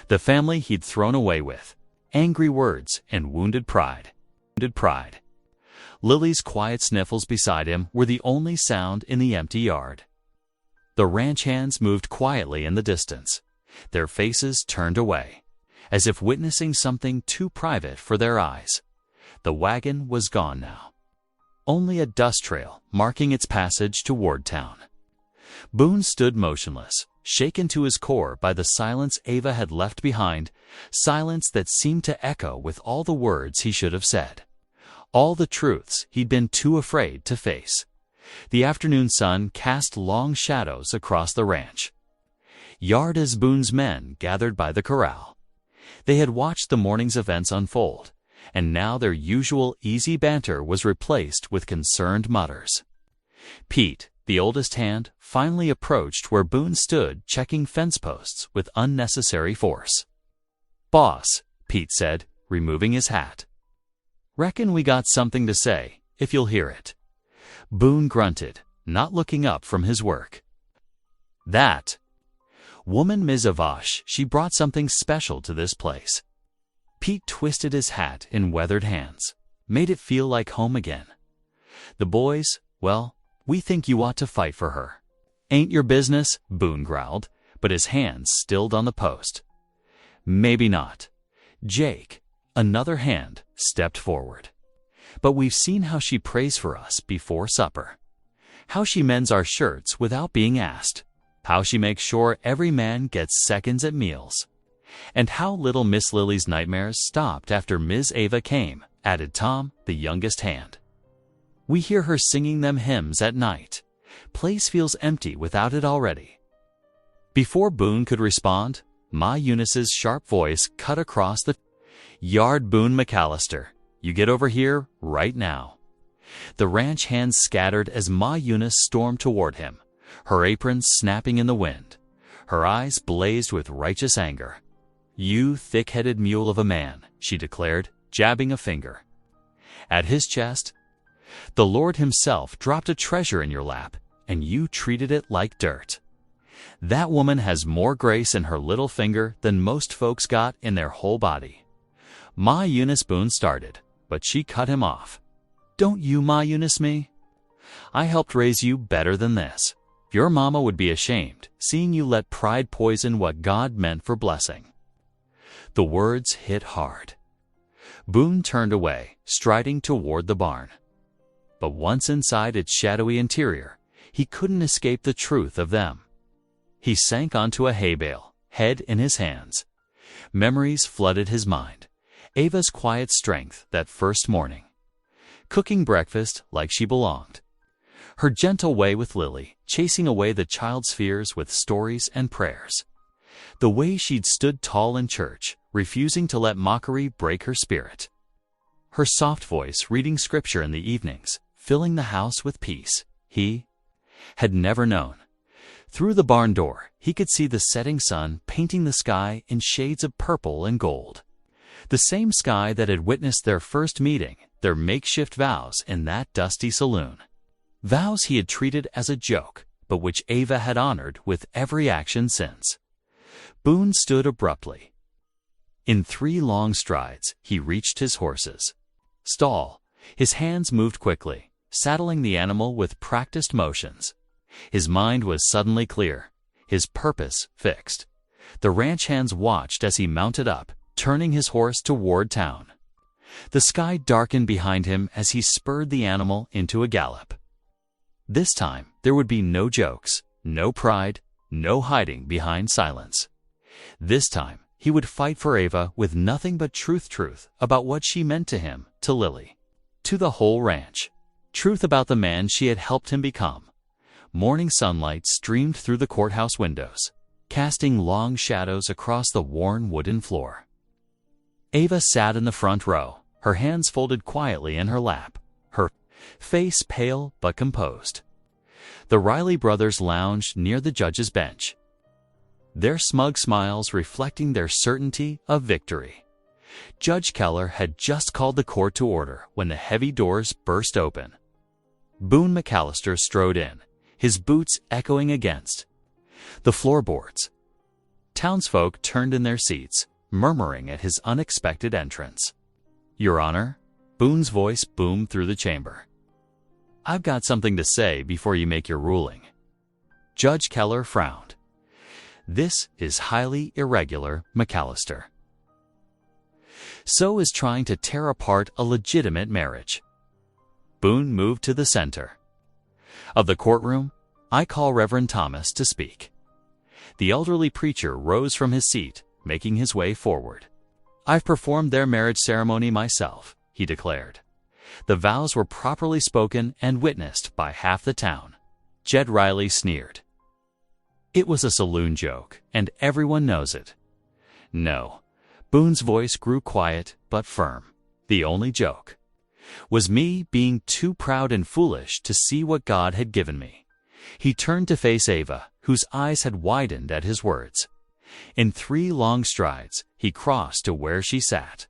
The family he'd thrown away with angry words and wounded pride. Lily's quiet sniffles beside him were the only sound in the empty yard. The ranch hands moved quietly in the distance, their faces turned away, as if witnessing something too private for their eyes. The wagon was gone now. Only a dust trail marking its passage toward town. Boone stood motionless, shaken to his core by the silence Ava had left behind, silence that seemed to echo with all the words he should have said, all the truths he'd been too afraid to face. The afternoon sun cast long shadows across the ranch. Yard as Boone's men gathered by the corral. They had watched the morning's events unfold, and now their usual easy banter was replaced with concerned mutters. Pete, the oldest hand, finally approached where Boone stood checking fence posts with unnecessary force. "Boss," Pete said, removing his hat. "Reckon we got something to say, if you'll hear it." Boone grunted, not looking up from his work. "That woman Ms. Avash, she brought something special to this place." Pete twisted his hat in weathered hands, made it feel like home again. "The boys, well, we think you ought to fight for her." "Ain't your business," Boone growled, but his hands stilled on the post. "Maybe not." Jake, another hand, stepped forward. "But we've seen how she prays for us before supper. How she mends our shirts without being asked. How she makes sure every man gets seconds at meals. And how little Miss Lily's nightmares stopped after Ms. Ava came," added Tom, the youngest hand. "We hear her singing them hymns at night. Place feels empty without it already." Before Boone could respond, Ma Eunice's sharp voice cut across the yard. "Boone McAllister, you get over here right now." The ranch hands scattered as Ma Eunice stormed toward him, her apron snapping in the wind. Her eyes blazed with righteous anger. "You thick-headed mule of a man," she declared, jabbing a finger at his chest. "The Lord himself dropped a treasure in your lap, and you treated it like dirt. That woman has more grace in her little finger than most folks got in their whole body." Ma Eunice. Boone started, but she cut him off. "Don't you Ma Eunice me? I helped raise you better than this. Your mama would be ashamed, seeing you let pride poison what God meant for blessing." The words hit hard. Boone turned away, striding toward the barn. But once inside its shadowy interior, he couldn't escape the truth of them. He sank onto a hay bale, head in his hands. Memories flooded his mind. Ava's quiet strength that first morning. Cooking breakfast like she belonged. Her gentle way with Lily, chasing away the child's fears with stories and prayers. The way she'd stood tall in church, refusing to let mockery break her spirit. Her soft voice reading scripture in the evenings, filling the house with peace he had never known. Through the barn door, he could see the setting sun painting the sky in shades of purple and gold. The same sky that had witnessed their first meeting, their makeshift vows in that dusty saloon. Vows he had treated as a joke, but which Ava had honored with every action since. Boone stood abruptly. In 3 long strides, he reached his horse's stall. His hands moved quickly, saddling the animal with practiced motions. His mind was suddenly clear, his purpose fixed. The ranch hands watched as he mounted up, turning his horse toward town. The sky darkened behind him as he spurred the animal into a gallop. This time, there would be no jokes, no pride, no hiding behind silence. This time, he would fight for Ava with nothing but truth about what she meant to him, to Lily, to the whole ranch. Truth about the man she had helped him become. Morning sunlight streamed through the courthouse windows, casting long shadows across the worn wooden floor. Ava sat in the front row, her hands folded quietly in her lap, her face pale but composed. The Riley brothers lounged near the judge's bench, their smug smiles reflecting their certainty of victory. Judge Keller had just called the court to order when the heavy doors burst open. Boone McAllister strode in, his boots echoing against the floorboards. Townsfolk turned in their seats, murmuring at his unexpected entrance. "Your Honor," Boone's voice boomed through the chamber. "I've got something to say before you make your ruling." Judge Keller frowned. "This is highly irregular, McAllister. So is trying to tear apart a legitimate marriage." Boone moved to the center of the courtroom. "I call Reverend Thomas to speak." The elderly preacher rose from his seat, making his way forward. "I've performed their marriage ceremony myself," he declared. "The vows were properly spoken and witnessed by half the town." Jed Riley sneered. "It was a saloon joke, and everyone knows it." "No." Boone's voice grew quiet but firm. "The only joke was me being too proud and foolish to see what God had given me." He turned to face Ava, whose eyes had widened at his words. In 3 long strides, he crossed to where she sat.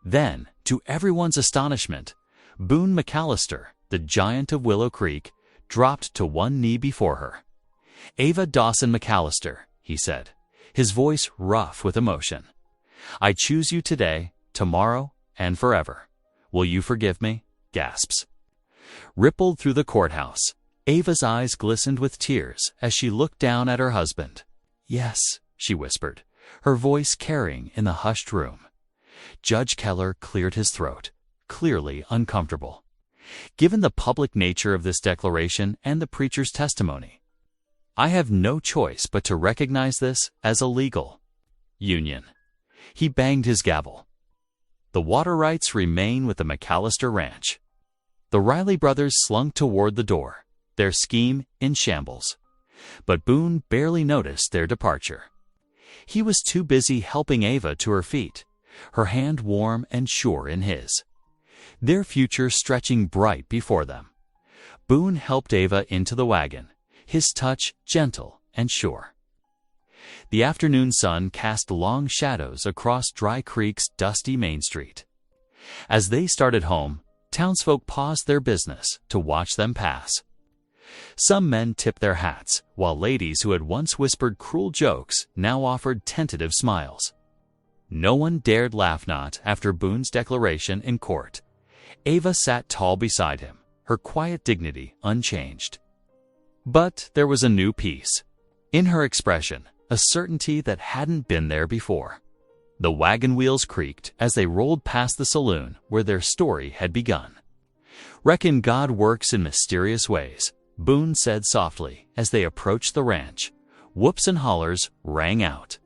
Then, to everyone's astonishment, Boone McAllister, the giant of Willow Creek, dropped to one knee before her. "Ava Dawson McAllister," he said, his voice rough with emotion. "I choose you today, tomorrow, and forever. Will you forgive me?" Gasps rippled through the courthouse. Ava's eyes glistened with tears as she looked down at her husband. "Yes," she whispered, her voice carrying in the hushed room. Judge Keller cleared his throat, clearly uncomfortable. Given the public nature of this declaration and the preacher's testimony, I have no choice but to recognize this as a legal union. He banged his gavel. The water rights remain with the McAllister Ranch. The Riley brothers slunk toward the door, their scheme in shambles. But Boone barely noticed their departure. He was too busy helping Ava to her feet, her hand warm and sure in his, their future stretching bright before them. Boone helped Ava into the wagon, his touch gentle and sure. The afternoon sun cast long shadows across Dry Creek's dusty Main Street. As they started home, townsfolk paused their business to watch them pass. Some men tipped their hats, while ladies who had once whispered cruel jokes now offered tentative smiles. No one dared laugh not after Boone's declaration in court. Ava sat tall beside him, her quiet dignity unchanged. But there was a new piece. In her expression, a certainty that hadn't been there before. The wagon wheels creaked as they rolled past the saloon where their story had begun. "Reckon God works in mysterious ways," Boone said softly as they approached the ranch. Whoops and hollers rang out.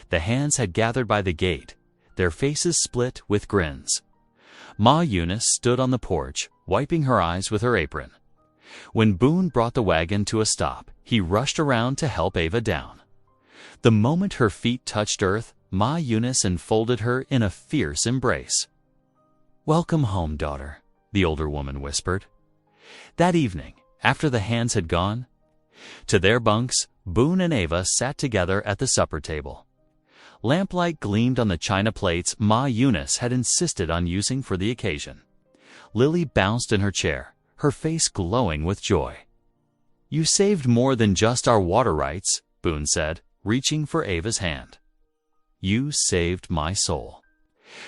The hands had gathered by the gate, their faces split with grins. Ma Eunice stood on the porch, wiping her eyes with her apron. When Boone brought the wagon to a stop, he rushed around to help Ava down. The moment her feet touched earth, Ma Eunice enfolded her in a fierce embrace. "Welcome home, daughter," the older woman whispered. That evening, after the hands had gone, to their bunks, Boone and Ava sat together at the supper table. Lamplight gleamed on the china plates Ma Eunice had insisted on using for the occasion. Lily bounced in her chair, her face glowing with joy. "You saved more than just our water rights," Boone said, reaching for Ava's hand. "You saved my soul.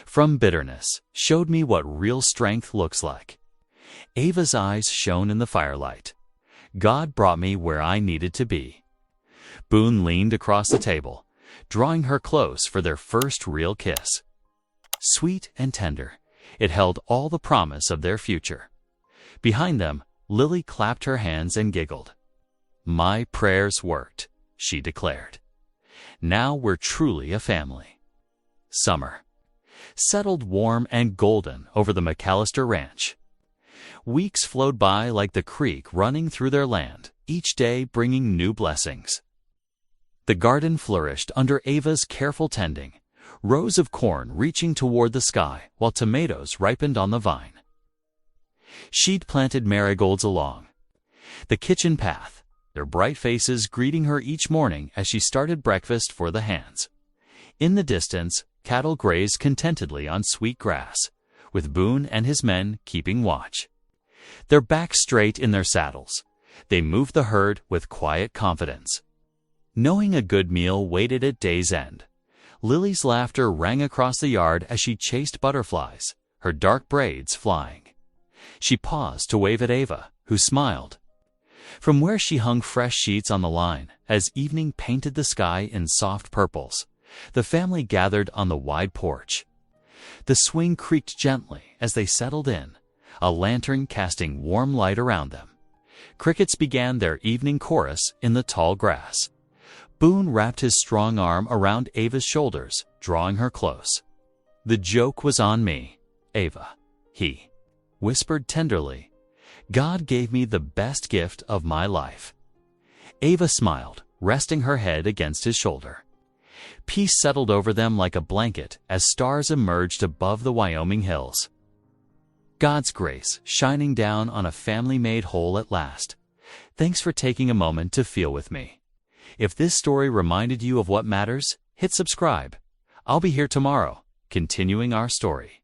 From bitterness, showed me what real strength looks like." Ava's eyes shone in the firelight. "God brought me where I needed to be." Boone leaned across the table, drawing her close for their first real kiss. Sweet and tender, it held all the promise of their future. Behind them, Lily clapped her hands and giggled. "My prayers worked," she declared. "Now we're truly a family." Summer settled warm and golden over the McAllister Ranch. Weeks flowed by like the creek running through their land, each day bringing new blessings. The garden flourished under Ava's careful tending, rows of corn reaching toward the sky while tomatoes ripened on the vine. She'd planted marigolds along the kitchen path, their bright faces greeting her each morning as she started breakfast for the hands. In the distance, cattle grazed contentedly on sweet grass, with Boone and his men keeping watch. Their backs straight in their saddles, they moved the herd with quiet confidence. Knowing a good meal waited at day's end, Lily's laughter rang across the yard as she chased butterflies, her dark braids flying. She paused to wave at Ava, who smiled. From where she hung fresh sheets on the line, as evening painted the sky in soft purples, the family gathered on the wide porch. The swing creaked gently as they settled in, a lantern casting warm light around them. Crickets began their evening chorus in the tall grass. Boone wrapped his strong arm around Ava's shoulders, drawing her close. "The joke was on me, Ava," he whispered tenderly. "God gave me the best gift of my life." Ava smiled, resting her head against his shoulder. Peace settled over them like a blanket as stars emerged above the Wyoming hills. God's grace shining down on a family made whole at last. Thanks for taking a moment to feel with me. If this story reminded you of what matters, hit subscribe. I'll be here tomorrow, continuing our story.